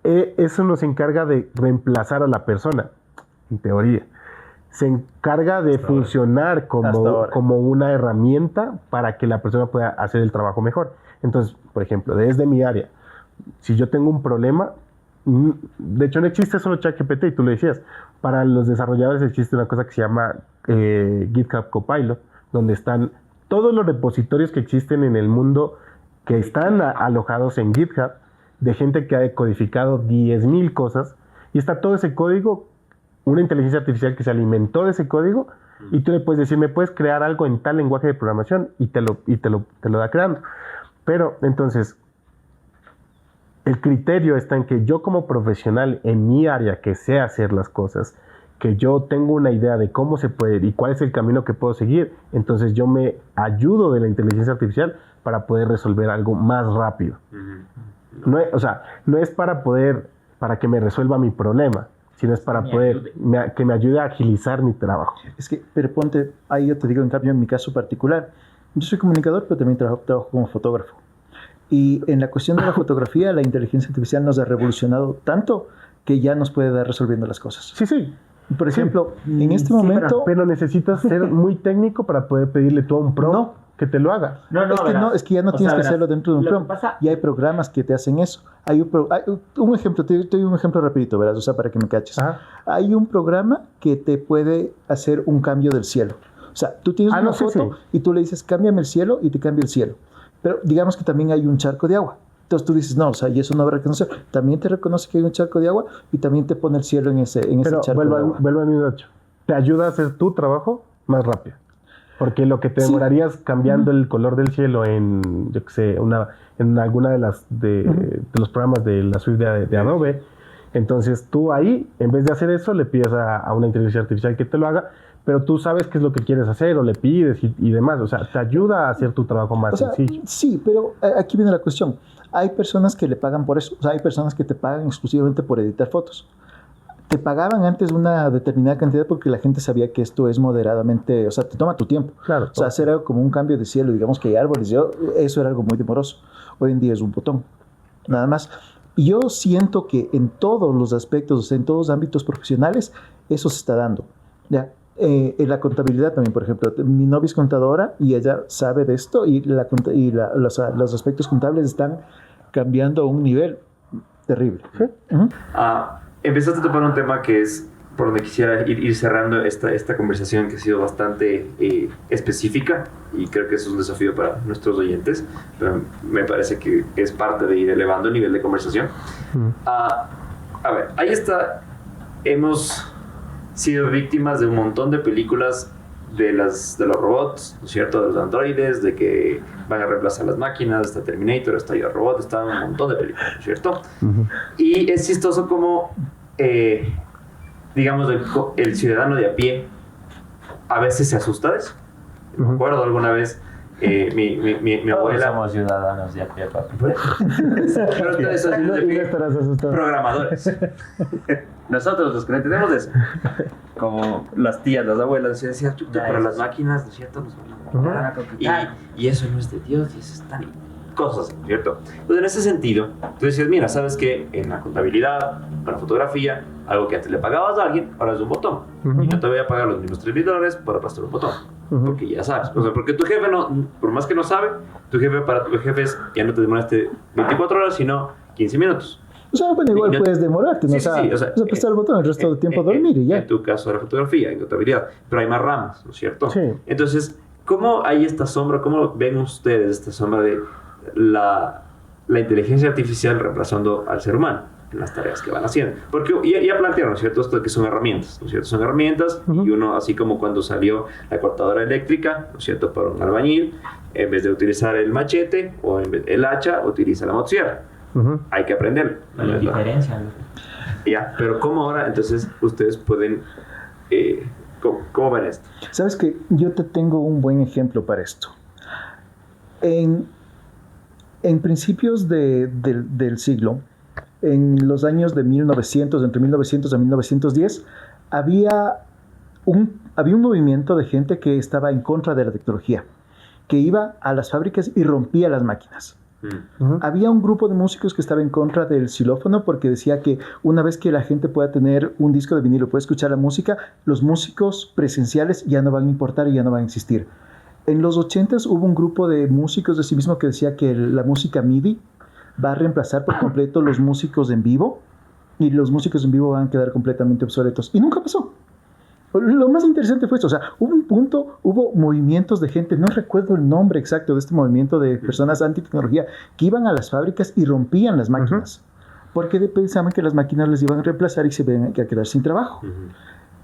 eso nos encarga de reemplazar a la persona, en teoría. Se encarga de funcionar como una herramienta para que la persona pueda hacer el trabajo mejor. Entonces, por ejemplo, desde mi área, si yo tengo un problema, de hecho no existe solo ChatGPT, y tú lo decías, para los desarrolladores existe una cosa que se llama GitHub Copilot, donde están todos los repositorios que existen en el mundo que están alojados en GitHub, de gente que ha codificado 10,000 cosas, y está todo ese código, una inteligencia artificial que se alimentó de ese código, y tú le puedes decir, me puedes crear algo en tal lenguaje de programación, y te lo da creando. Pero, entonces, el criterio está en que yo como profesional en mi área que sé hacer las cosas, que yo tengo una idea de cómo se puede y cuál es el camino que puedo seguir, entonces yo me ayudo de la inteligencia artificial para poder resolver algo más rápido. No es para que me resuelva mi problema, sino es para que me ayude a agilizar mi trabajo. Es que, pero ponte, ahí yo te digo, en cambio, en mi caso particular, yo soy comunicador, pero también trabajo como fotógrafo. Y en la cuestión de la fotografía, la inteligencia artificial nos ha revolucionado tanto que ya nos puede dar resolviendo las cosas. Sí. Por ejemplo, en este momento... Pero necesitas ser muy técnico para poder pedirle tú a un pro que te lo haga. Es que ya no tienes que hacerlo dentro de un prompt. Y hay programas que te hacen eso. Hay un ejemplo, te doy un ejemplo rapidito, verás, o sea, para que me caches. Hay un programa que te puede hacer un cambio del cielo. O sea, tú tienes una foto y tú le dices, cámbiame el cielo, y te cambia el cielo. Pero digamos que también hay un charco de agua. Entonces tú dices, no, o sea, y eso no va a reconocer. También te reconoce que hay un charco de agua y también te pone el cielo en ese charco de agua. Vuelvo al mismo hecho. Te ayuda a hacer tu trabajo más rápido. Porque lo que te demorarías cambiando el color del cielo en, yo qué sé, en alguna de los programas de la suite de Adobe, entonces tú ahí, en vez de hacer eso, le pides a una inteligencia artificial que te lo haga, pero tú sabes qué es lo que quieres hacer o le pides y demás. O sea, te ayuda a hacer tu trabajo más sencillo. Sí, pero aquí viene la cuestión. Hay personas que le pagan por eso. O sea, hay personas que te pagan exclusivamente por editar fotos. Te pagaban antes una determinada cantidad porque la gente sabía que esto es moderadamente... O sea, te toma tu tiempo. Claro. O sea, hacer algo como un cambio de cielo, digamos que hay árboles, eso era algo muy demoroso. Hoy en día es un botón. Nada más. Y yo siento que en todos los aspectos, o sea, en todos los ámbitos profesionales, eso se está dando. ¿Ya? En la contabilidad también, por ejemplo, mi novia es contadora y ella sabe de esto y los aspectos contables están cambiando a un nivel terrible. ¿Sí? Empezaste a topar un tema que es por donde quisiera ir cerrando esta conversación, que ha sido bastante específica, y creo que es un desafío para nuestros oyentes, pero me parece que es parte de ir elevando el nivel de conversación. A ver, ahí está, hemos sido víctimas de un montón de películas de los robots, ¿no es cierto? De los androides, de que van a reemplazar las máquinas, está Terminator, está Yo Robot, está un montón de películas, ¿no es cierto? Y es chistoso como, digamos, el ciudadano de a pie a veces se asusta de eso. Me acuerdo alguna vez, mi abuela... Somos ciudadanos de a pie, papi. Pero ustedes son de pie, programadores. Nosotros, los que no entendemos eso, como las tías, las abuelas, decían, chuta, pero las máquinas, ¿no es cierto? Nos van a matar. Y eso no es de Dios, y eso es tan... cosas, ¿no es cierto? Entonces, en ese sentido, tú decías, mira, ¿sabes qué? En la contabilidad, con la fotografía, algo que antes le pagabas a alguien, ahora es un botón. Y no te voy a pagar los mismos $3,000 para aplastar un botón. Porque ya sabes. O sea, porque tu jefe no, por más que no sabe, para tu jefe es, ya no te demoraste 24 horas, sino 15 minutos. O sea, bueno, igual puedes demorarte, ¿no? Sí, o sea, aplastar el botón el resto del tiempo a dormir y ya. En tu caso, la fotografía, en contabilidad. Pero hay más ramas, ¿no es cierto? Sí. Entonces, ¿cómo hay esta sombra? ¿Cómo ven ustedes esta sombra de la inteligencia artificial reemplazando al ser humano en las tareas que van haciendo? Porque ya plantearon, ¿cierto? Esto de que son herramientas, ¿no es cierto? Son herramientas y uno, así como cuando salió la cortadora eléctrica, ¿no es cierto? Para un albañil, en vez de utilizar el machete o el hacha, utiliza la motosierra. Hay que aprenderlo. No hay diferencia. Ya, pero ¿cómo ahora entonces ustedes pueden... ¿cómo ven esto? Sabes que yo te tengo un buen ejemplo para esto. En principios del siglo, en los años de 1900, entre 1900 a 1910, había un movimiento de gente que estaba en contra de la tecnología, que iba a las fábricas y rompía las máquinas. Había un grupo de músicos que estaba en contra del xilófono porque decía que una vez que la gente pueda tener un disco de vinilo, puede escuchar la música, los músicos presenciales ya no van a importar y ya no van a existir. En los 80s hubo un grupo de músicos de sí mismo que decía que la música MIDI va a reemplazar por completo los músicos en vivo y los músicos en vivo van a quedar completamente obsoletos. Y nunca pasó. Lo más interesante fue esto, o sea, hubo movimientos de gente, no recuerdo el nombre exacto de este movimiento de personas anti-tecnología, que iban a las fábricas y rompían las máquinas, porque pensaban que las máquinas les iban a reemplazar y se iban a quedar sin trabajo.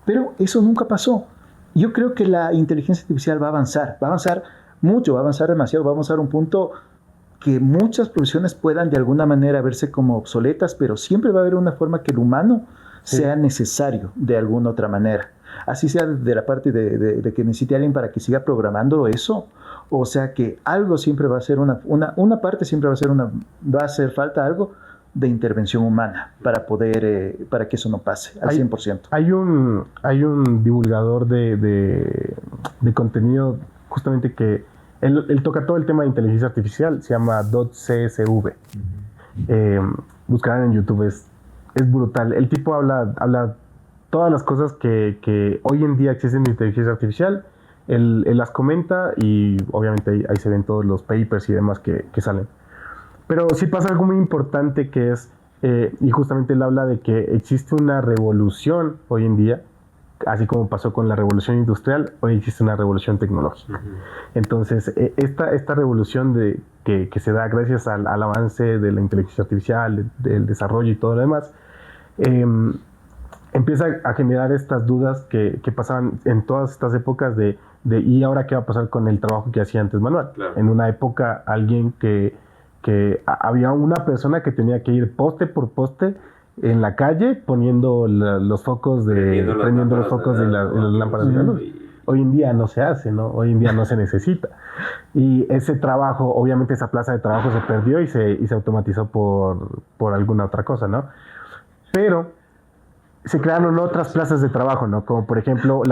Pero eso nunca pasó. Yo creo que la inteligencia artificial va a avanzar mucho, va a avanzar demasiado, va a avanzar a un punto que muchas profesiones puedan de alguna manera verse como obsoletas, pero siempre va a haber una forma que el humano sea necesario de alguna otra manera. Así sea de la parte de que necesite alguien para que siga programando eso, o sea que algo siempre va a ser una parte siempre va a hacer falta algo de intervención humana para que eso no pase al 100%. Hay un divulgador de contenido justamente que él toca todo el tema de inteligencia artificial, se llama .csv. Buscarán en YouTube, es brutal. El tipo habla todas las cosas que hoy en día existen de inteligencia artificial, él las comenta y obviamente ahí se ven todos los papers y demás que salen. Pero sí pasa algo muy importante que es, y justamente él habla de que existe una revolución hoy en día, así como pasó con la revolución industrial, hoy existe una revolución tecnológica. Entonces, esta revolución que se da gracias al avance de la inteligencia artificial, del desarrollo y todo lo demás, empieza a generar estas dudas que pasaban en todas estas épocas de ¿y ahora qué va a pasar con el trabajo que hacía antes manual? Claro. En una época, alguien que había una persona que tenía que ir poste por poste en la calle poniendo los focos prendiendo los focos de las lámparas de la luz. Hoy en día no se hace, ¿no? Hoy en día no se necesita. Y ese trabajo, obviamente esa plaza de trabajo se perdió y se automatizó por alguna otra cosa, ¿no? Pero se crearon otras plazas de trabajo, ¿no? Como por ejemplo,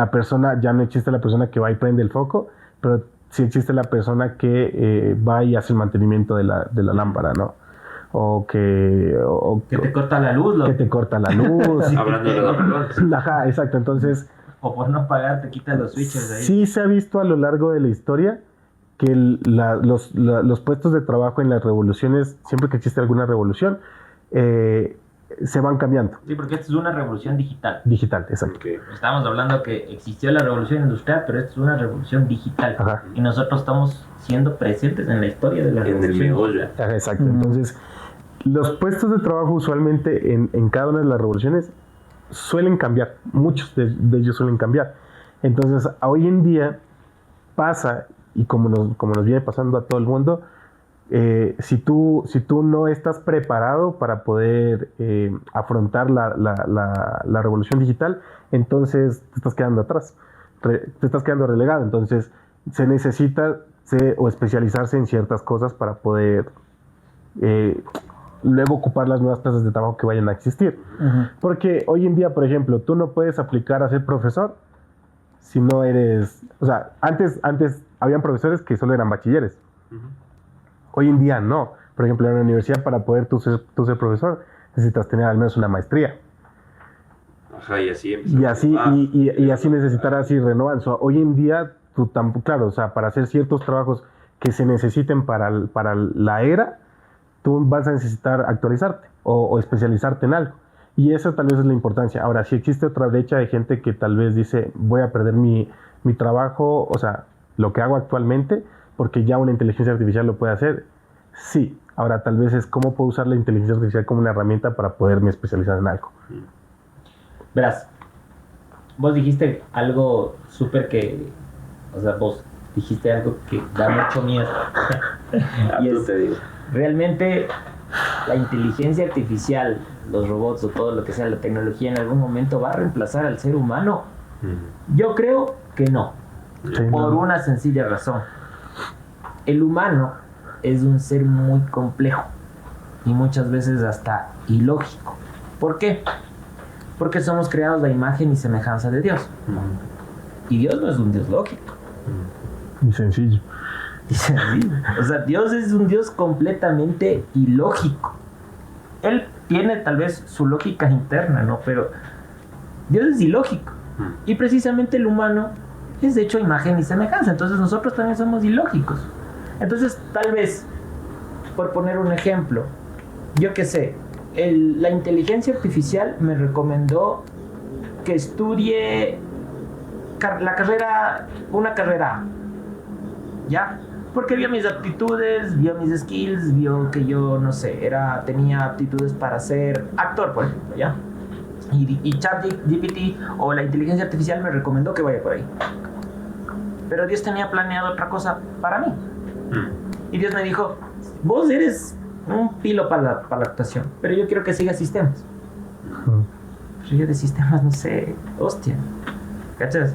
ya no existe la persona que va y prende el foco, pero sí existe la persona que va y hace el mantenimiento de la lámpara, ¿no? O que te corta la luz, que te corta la luz. Hablando de los relojes. Ajá, exacto. Entonces, o por no pagar te quitan los switches de ahí. Sí se ha visto a lo largo de la historia que los puestos de trabajo en las revoluciones, siempre que existe alguna revolución, se van cambiando. Sí, porque esta es una revolución digital. Digital, exacto. Okay. Estamos hablando que existió la revolución industrial, pero esta es una revolución digital. Ajá. Y nosotros estamos siendo presentes en la historia de la revolución. Ajá, exacto. Entonces, los puestos de trabajo usualmente en cada una de las revoluciones suelen cambiar. Muchos de ellos suelen cambiar. Entonces, hoy en día pasa, y como nos viene pasando a todo el mundo, si tú no estás preparado para poder afrontar la revolución digital, entonces te estás quedando atrás, te estás quedando relegado. Entonces se necesita o especializarse en ciertas cosas para poder luego ocupar las nuevas plazas de trabajo que vayan a existir. Uh-huh. Porque hoy en día, por ejemplo, tú no puedes aplicar a ser profesor si no eres... O sea, antes habían profesores que solo eran bachilleres. Uh-huh. Hoy en día no. Por ejemplo, en la universidad, para poder tú ser profesor, necesitas tener al menos una maestría. Ajá, y así y así necesitarás ir renovando. O sea, hoy en día, tú tampoco, claro, o sea, para hacer ciertos trabajos que se necesiten para la era, tú vas a necesitar actualizarte o especializarte en algo. Y esa tal vez es la importancia. Ahora, si existe otra brecha de gente que tal vez dice, voy a perder mi trabajo, o sea, lo que hago actualmente, porque ya una inteligencia artificial lo puede hacer. Sí. Ahora, tal vez es cómo puedo usar la inteligencia artificial como una herramienta para poderme especializar en algo. Verás, vos dijiste algo súper vos dijiste algo que da mucho miedo. Y te digo. Realmente, la inteligencia artificial, los robots o todo lo que sea, la tecnología, en algún momento va a reemplazar al ser humano. Yo creo que no. Sí, por una sencilla razón. El humano es un ser muy complejo. y muchas veces hasta ilógico. ¿Por qué? Porque somos creados a imagen y semejanza de Dios. Y Dios no es un Dios lógico. Y sencillo. O sea, Dios es un Dios completamente ilógico. Él tiene tal vez su lógica interna, ¿no? Pero Dios es ilógico. Y precisamente el humano es de hecho imagen y semejanza. Entonces nosotros también somos ilógicos. Entonces tal vez, por poner un ejemplo, yo qué sé, la inteligencia artificial me recomendó que estudie una carrera A, ¿ya? Porque vio mis aptitudes, vio mis skills, vio que yo, no sé, tenía aptitudes para ser actor, por ejemplo, ¿ya? Y ChatGPT o la inteligencia artificial me recomendó que vaya por ahí. Pero Dios tenía planeado otra cosa para mí. Y Dios me dijo, vos eres un pilo para la actuación, pero yo quiero que sigas sistemas. Pero yo de sistemas no sé, hostia, ¿cachas?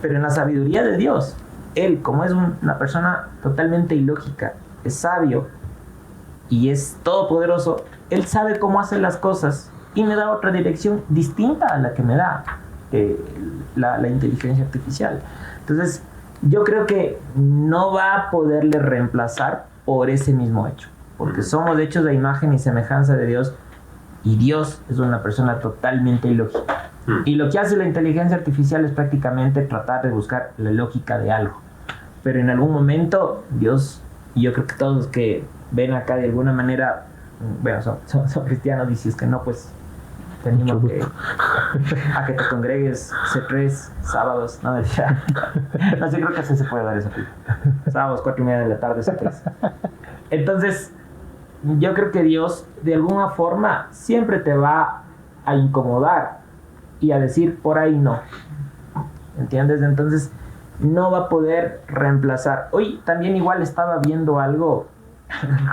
Pero en la sabiduría de Dios, Él, como es una persona totalmente ilógica, es sabio y es todopoderoso, Él sabe cómo hacer las cosas y me da otra dirección distinta a la que me da la inteligencia artificial. Entonces, yo creo que no va a poderle reemplazar por ese mismo hecho, porque somos hechos de imagen y semejanza de Dios, y Dios es una persona totalmente ilógica. Y lo que hace la inteligencia artificial es prácticamente tratar de buscar la lógica de algo. Pero en algún momento, Dios, y yo creo que todos los que ven acá de alguna manera, bueno, son cristianos, y si es que no, pues te animo a que te congregues C3 sábados, no, ya. No, yo creo que así se puede dar eso. Sábados 4:30 de la tarde C3. Entonces, yo creo que Dios de alguna forma siempre te va a incomodar y a decir por ahí no, ¿entiendes? Entonces no va a poder reemplazar. Hoy también igual estaba viendo algo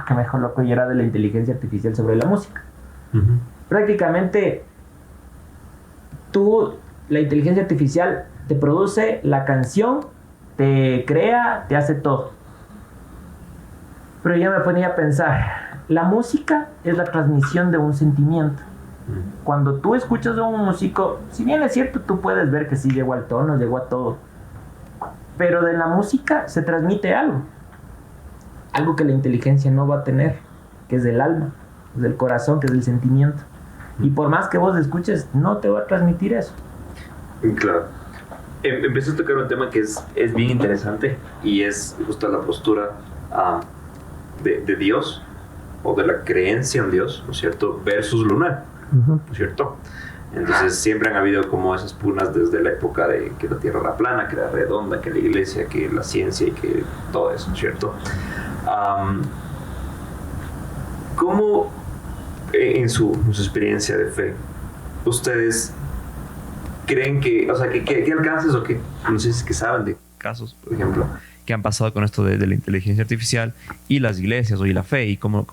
que me dejó loco y era de la inteligencia artificial sobre la música. Prácticamente la inteligencia artificial te produce la canción, te crea, te hace todo. Pero yo me ponía a pensar, la música es la transmisión de un sentimiento. Cuando tú escuchas a un músico, si bien es cierto, tú puedes ver que sí llegó al tono, llegó a todo, pero de la música se transmite algo que la inteligencia no va a tener, que es del alma, es del corazón, que es del sentimiento. Y por más que vos escuches, no te va a transmitir eso. Claro. Empiezo a tocar un tema que es bien interesante, y es justo la postura de Dios, o de la creencia en Dios, ¿no es cierto?, versus lunar, ¿no es cierto? Entonces siempre han habido como esas pugnas desde la época de que la Tierra era plana, que era redonda, que la iglesia, que la ciencia y que todo eso, ¿no es cierto? ¿Cómo, en su experiencia de fe, ustedes creen que, o sea, que alcances, o que, no sé si es que saben de casos, por ejemplo, que han pasado con esto de la inteligencia artificial y las iglesias o y la fe, y cómo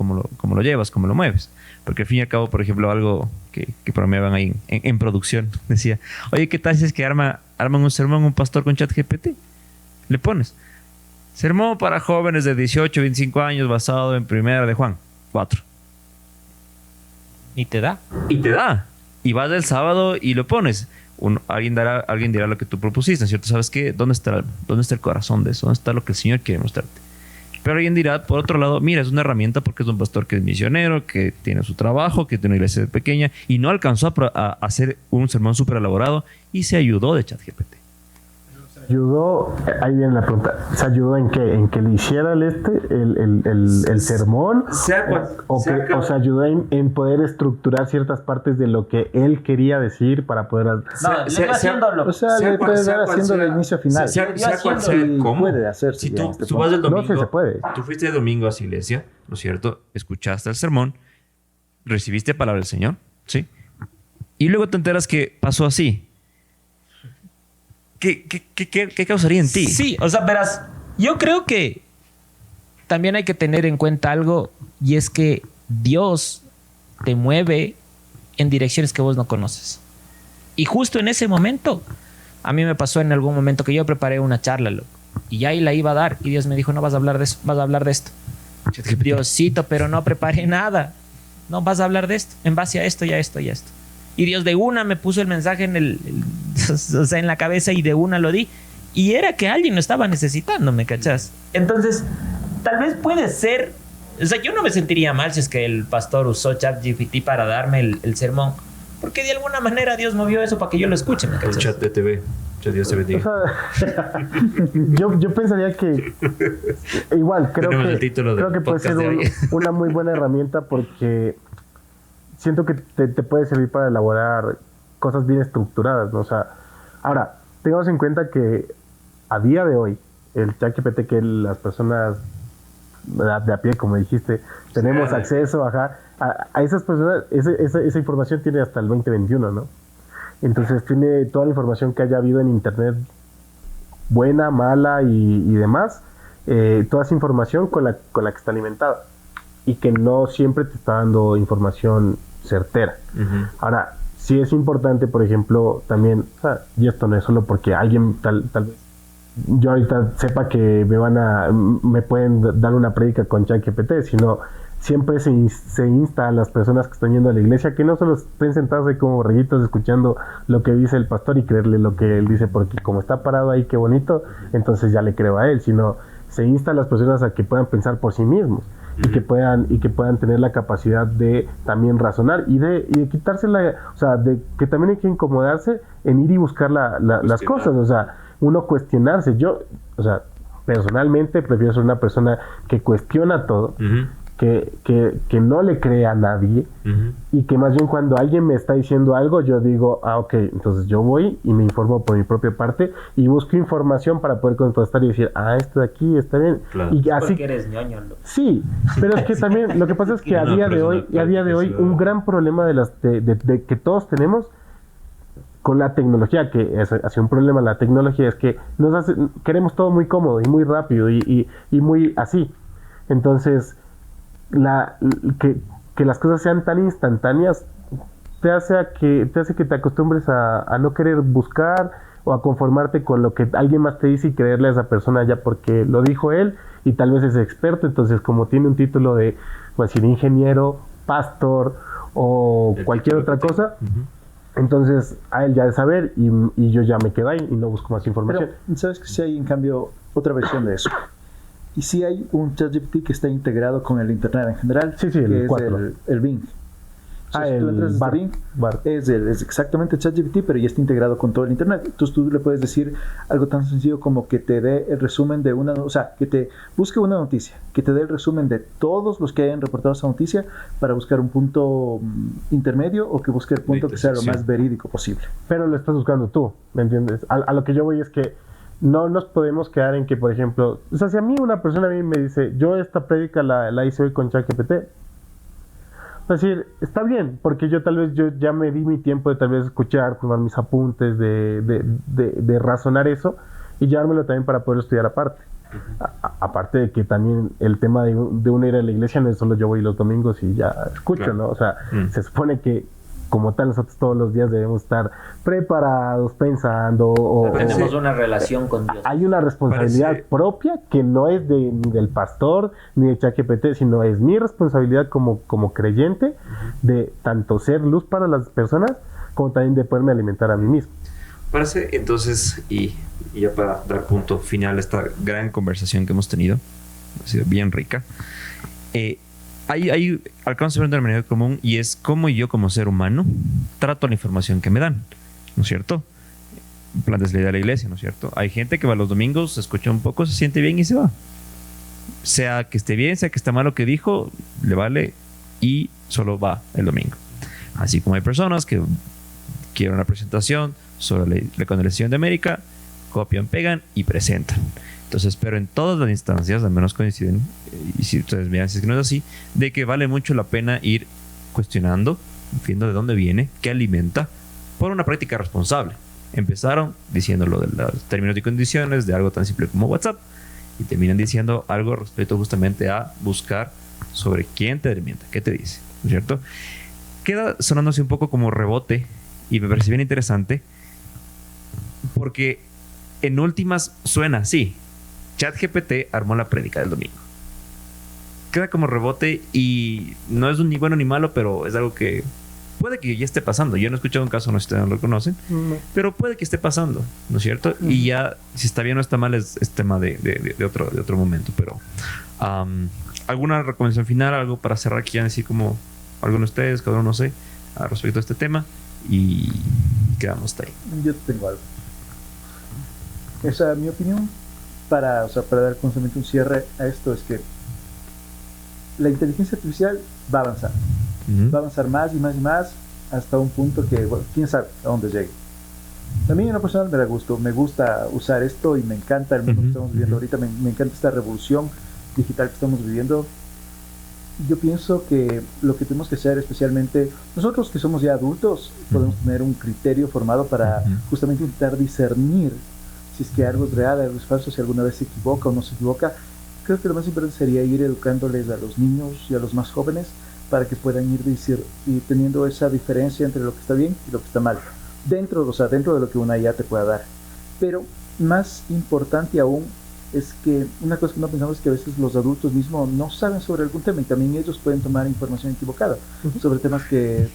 lo llevas, cómo lo mueves? Porque al fin y al cabo, por ejemplo, algo que bromeaban ahí en producción, decía, oye, ¿qué tal si es que arman un sermón un pastor con ChatGPT? Le pones sermón para jóvenes de 18 a 25 años basado en 1 de Juan 4. Y te da. Y vas del sábado y lo pones. Alguien dirá lo que tú propusiste, ¿cierto? ¿Sabes qué? ¿Dónde está el corazón de eso? ¿Dónde está lo que el Señor quiere mostrarte? Pero alguien dirá, por otro lado, mira, es una herramienta porque es un pastor que es misionero, que tiene su trabajo, que tiene una iglesia pequeña y no alcanzó a hacer un sermón súper elaborado y se ayudó de ChatGPT. Ayudó, ahí viene la pregunta, ¿se ayudó en qué? ¿En que le hiciera el sermón? ¿O se ayudó en poder estructurar ciertas partes de lo que él quería decir para poder... le puede dar haciendo de inicio a final. ¿Cómo? Puede hacer. Si tú vas el domingo, no se puede. Tú fuiste el domingo a su iglesia, ¿no es cierto? Escuchaste el sermón, recibiste palabra del Señor, ¿sí? Y luego te enteras que pasó así. ¿Qué causaría en ti? Sí, o sea, verás, yo creo que también hay que tener en cuenta algo, y es que Dios te mueve en direcciones que vos no conoces. Y justo en ese momento, a mí me pasó en algún momento que yo preparé una charla, loco, y ahí la iba a dar, y Dios me dijo, no vas a hablar de eso, vas a hablar de esto. Diosito, pero no preparé nada. No vas a hablar de esto, en base a esto y a esto y a esto. Y Dios de una me puso el mensaje o sea, en la cabeza y de una lo di. Y era que alguien lo estaba necesitando, ¿me cachas? Entonces, tal vez puede ser... O sea, yo no me sentiría mal si es que el pastor usó ChatGPT para darme el sermón. Porque de alguna manera Dios movió eso para que yo lo escuche, ¿me cachas? Un chat de TV. Dios te bendiga. O sea, yo pensaría que igual creo que puede ser una muy buena herramienta porque siento que te puede servir para elaborar cosas bien estructuradas, ¿no? O sea, ahora, tengamos en cuenta que a día de hoy el ChatGPT que las personas de a pie, como dijiste, tenemos acceso a esas personas, esa información tiene hasta el 2021, ¿no? Entonces tiene toda la información que haya habido en internet, buena, mala y demás, toda esa información con la que está alimentada y que no siempre te está dando información certera. Uh-huh. Ahora, sí es importante, por ejemplo, también, o sea, y esto no es solo porque alguien tal vez yo ahorita sepa que me pueden dar una prédica con ChatGPT, sino siempre se insta a las personas que están yendo a la iglesia que no solo estén sentados ahí como borreguitos escuchando lo que dice el pastor y creerle lo que él dice porque como está parado ahí, qué bonito, entonces ya le creo a él, sino se insta a las personas a que puedan pensar por sí mismos y que puedan tener la capacidad de también razonar y de quitarse o sea, de que también hay que incomodarse en ir y buscar las cosas, o sea, uno cuestionarse. Yo, o sea, personalmente prefiero ser una persona que cuestiona todo, uh-huh. que no le cree a nadie, uh-huh. y que más bien cuando alguien me está diciendo algo, yo digo, ok, entonces yo voy y me informo por mi propia parte y busco información para poder contrastar y decir, esto de aquí está bien. Claro. Y así, porque eres ñoño, ¿no? Sí, pero es que también lo que pasa es que a día de hoy un gran problema de que todos tenemos con la tecnología, que es así un problema la tecnología, es que queremos todo muy cómodo y muy rápido y muy así. Entonces, que las cosas sean tan instantáneas te hace que te acostumbres a no querer buscar o a conformarte con lo que alguien más te dice y creerle a esa persona ya porque lo dijo él y tal vez es experto. Entonces, como tiene un título de, pues, de ingeniero, pastor o cualquier otra cosa, uh-huh. Entonces a él ya de saber y yo ya me quedo ahí y no busco más información. Pero, ¿sabes que si hay en cambio otra versión de eso? Y si hay un ChatGPT que está integrado con el internet en general, sí, que el es 4. el Bing. Si tú entras desde Bing, es exactamente ChatGPT, pero ya está integrado con todo el internet. Entonces tú le puedes decir algo tan sencillo como que te dé el resumen de o sea, que te busque una noticia, que te dé el resumen de todos los que hayan reportado esa noticia para buscar un punto intermedio o que busque el punto que sea lo más verídico posible. Pero lo estás buscando tú, ¿me entiendes? A lo que yo voy es que no nos podemos quedar en que, por ejemplo, o sea, si a mí una persona a mí me dice, yo esta prédica la hice hoy con ChatGPT, es decir, está bien, porque yo ya me di mi tiempo de tal vez escuchar, tomar mis apuntes, de razonar eso y llevármelo también para poder estudiar aparte. Uh-huh. Aparte de que también el tema de uno ir a la iglesia no es solo yo voy los domingos y ya escucho, claro. ¿no? O sea, se supone que como tal nosotros todos los días debemos estar preparados, pensando. Tenemos una relación con Dios. Hay una responsabilidad propia que no es ni del pastor ni de ChatGPT, sino es mi responsabilidad como creyente, uh-huh. de tanto ser luz para las personas como también de poderme alimentar a mí mismo. Parece entonces, y ya para dar punto final a esta gran conversación que hemos tenido, ha sido bien rica, hay alcanzo a ver un denominador común y es cómo yo como ser humano trato la información que me dan, ¿no es cierto? Plantes la idea de la iglesia, ¿no es cierto? Hay gente que va los domingos, se escucha un poco, se siente bien y se va. Sea que esté bien, sea que esté mal lo que dijo, le vale y solo va el domingo. Así como hay personas que quieren una presentación sobre la Constitución de América, copian, pegan y presentan. Entonces, pero en todas las instancias, al menos coinciden, y si ustedes miran si es que no es así, de que vale mucho la pena ir cuestionando, viendo de dónde viene, qué alimenta, por una práctica responsable. Empezaron diciendo lo de los términos y condiciones de algo tan simple como WhatsApp y terminan diciendo algo respecto justamente a buscar sobre quién te alimenta, qué te dice, ¿no es cierto? Queda sonándose un poco como rebote y me parece bien interesante porque en últimas suena así. ChatGPT armó la prédica del domingo. queda como rebote y no es ni bueno ni malo, pero es algo que puede que ya esté pasando. Yo no he escuchado un caso, no sé si ustedes lo conocen, pero puede que esté pasando, ¿no es cierto? Y ya, si está bien o está mal, es tema de otro momento. Pero, ¿alguna recomendación final? Algo para cerrar que quieran decir como alguno de ustedes, cada uno, no sé, respecto a este tema. Y quedamos hasta ahí. Yo tengo algo. Esa, mi opinión, para dar constantemente un cierre a esto, es que la inteligencia artificial va a avanzar. Va a avanzar más y más y más hasta un punto que, bueno, quién sabe a dónde llegue. A mí en lo personal me da gusto, me gusta usar esto y me encanta el mundo que estamos viviendo ahorita, me encanta esta revolución digital que estamos viviendo. Yo pienso que lo que tenemos que hacer, especialmente nosotros que somos ya adultos, podemos tener un criterio formado para justamente intentar discernir si es que algo es real, algo es falso, si alguna vez se equivoca o no se equivoca. Creo que lo más importante sería ir educándoles a los niños y a los más jóvenes para que puedan ir teniendo esa diferencia entre lo que está bien y lo que está mal, dentro de lo que una IA te pueda dar. Pero más importante aún es que una cosa que no pensamos es que a veces los adultos mismos no saben sobre algún tema y también ellos pueden tomar información equivocada sobre temas que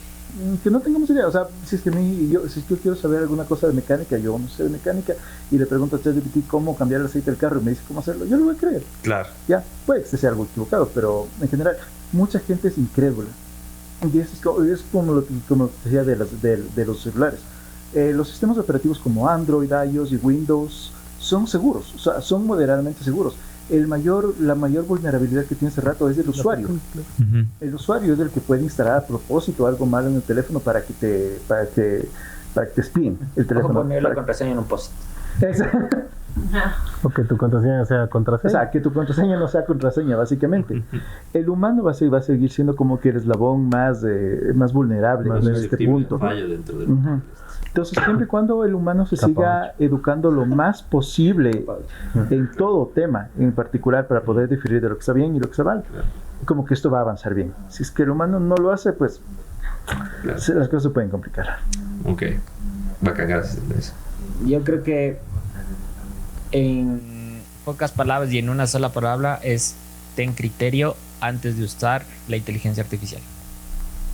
no tengamos idea. O sea, si es que yo quiero saber alguna cosa de mecánica, yo no sé de mecánica, y le pregunto a ChatGPT cómo cambiar el aceite del carro y me dice cómo hacerlo, yo lo voy a creer. Claro. Ya, puede que sea algo equivocado, pero en general mucha gente es incrédula. Y es como lo que decía de los celulares. Los sistemas operativos como Android, iOS y Windows son seguros, o sea, son moderadamente seguros. La mayor vulnerabilidad que tiene ese rato es del usuario. El usuario es el que puede instalar a propósito algo malo en el teléfono para que te espíen el teléfono. O ponerle contraseña en un post. Exacto. O que tu contraseña sea contraseña. O sea, que tu contraseña no sea contraseña, básicamente. El humano va a seguir siendo como que el eslabón más vulnerable en este punto. Fallo dentro del Entonces, siempre y cuando el humano se siga educando lo más posible en todo tema, en particular para poder diferir de lo que está bien y lo que está mal, como que esto va a avanzar bien. Si es que el humano no lo hace, pues las cosas se pueden complicar. Ok, bacán, gracias. Yo creo que en pocas palabras y en una sola palabra es: ten criterio antes de usar la inteligencia artificial.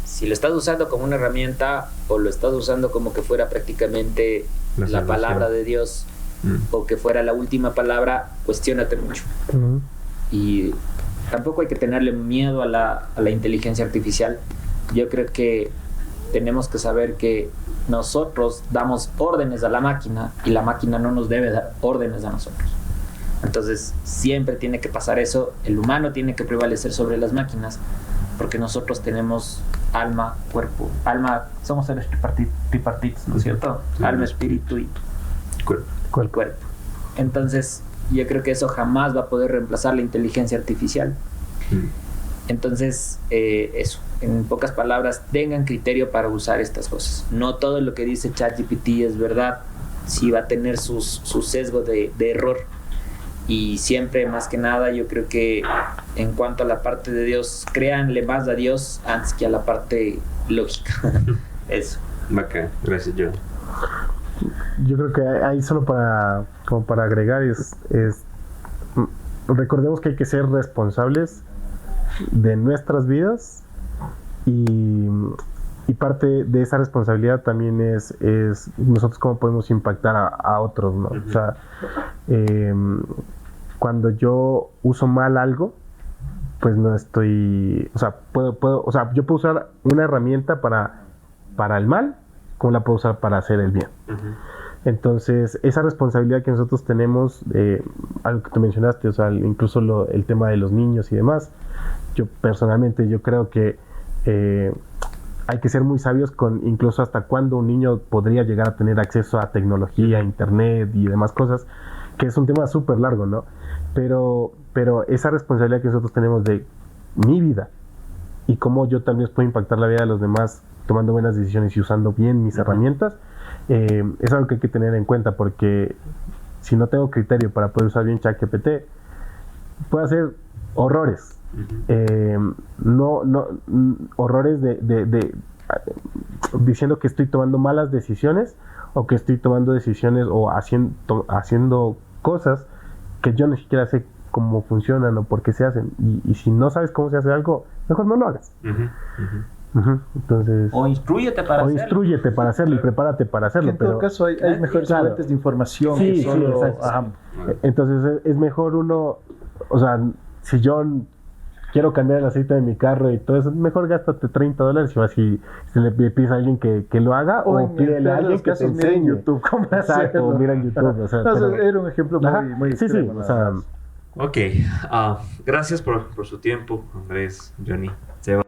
Si lo estás usando como una herramienta o lo estás usando como que fuera prácticamente la palabra de Dios o que fuera la última palabra, cuestiónate mucho. Y tampoco hay que tenerle miedo a la inteligencia artificial. Yo creo que tenemos que saber que nosotros damos órdenes a la máquina y la máquina no nos debe dar órdenes a nosotros. Entonces siempre tiene que pasar eso. El humano tiene que prevalecer sobre las máquinas, porque nosotros tenemos alma, cuerpo, somos seres tripartitos, ¿no es cierto? Sí. Alma, espíritu y cuerpo. Entonces yo creo que eso jamás va a poder reemplazar la inteligencia artificial. Entonces eso, en pocas palabras, tengan criterio para usar estas cosas. No todo lo que dice ChatGPT es verdad, sí va a tener su sesgo de error. Y siempre, más que nada, yo creo que en cuanto a la parte de Dios, créanle más a Dios antes que a la parte lógica. Eso. Bacán, gracias, John. Yo creo que ahí solo para agregar es recordemos que hay que ser responsables de nuestras vidas y parte de esa responsabilidad también es nosotros cómo podemos impactar a otros, ¿no? O sea, cuando yo uso mal algo, pues no estoy, o sea, yo puedo usar una herramienta para el mal, como la puedo usar para hacer el bien. Entonces, esa responsabilidad que nosotros tenemos, algo que tú mencionaste, o sea, incluso el tema de los niños y demás, yo personalmente, yo creo que hay que ser muy sabios con incluso hasta cuándo un niño podría llegar a tener acceso a tecnología, internet y demás cosas, que es un tema súper largo, ¿no? Pero esa responsabilidad que nosotros tenemos de mi vida y cómo yo también puedo impactar la vida de los demás tomando buenas decisiones y usando bien mis herramientas, es algo que hay que tener en cuenta, porque si no tengo criterio para poder usar bien ChatGPT, puedo hacer horrores. Horrores de diciendo que estoy tomando malas decisiones o que estoy tomando decisiones o haciendo cosas que yo ni siquiera sé cómo funcionan o por qué se hacen. Y si no sabes cómo se hace algo, mejor no lo hagas. Entonces, o instrúyete para hacerlo y prepárate para hacerlo. En todo caso, hay mejores fuentes de información. Sí, entonces es mejor uno, o sea, si yo quiero cambiar el aceite de mi carro y todo eso, mejor gástate $30 y vas y le pides a alguien que lo haga o pídele a alguien que te enseñe en YouTube cómo hacerlo. O mira en YouTube. O sea, era un ejemplo muy extremo. O sea, ok, gracias por su tiempo, Andrés, Johnny, Seba.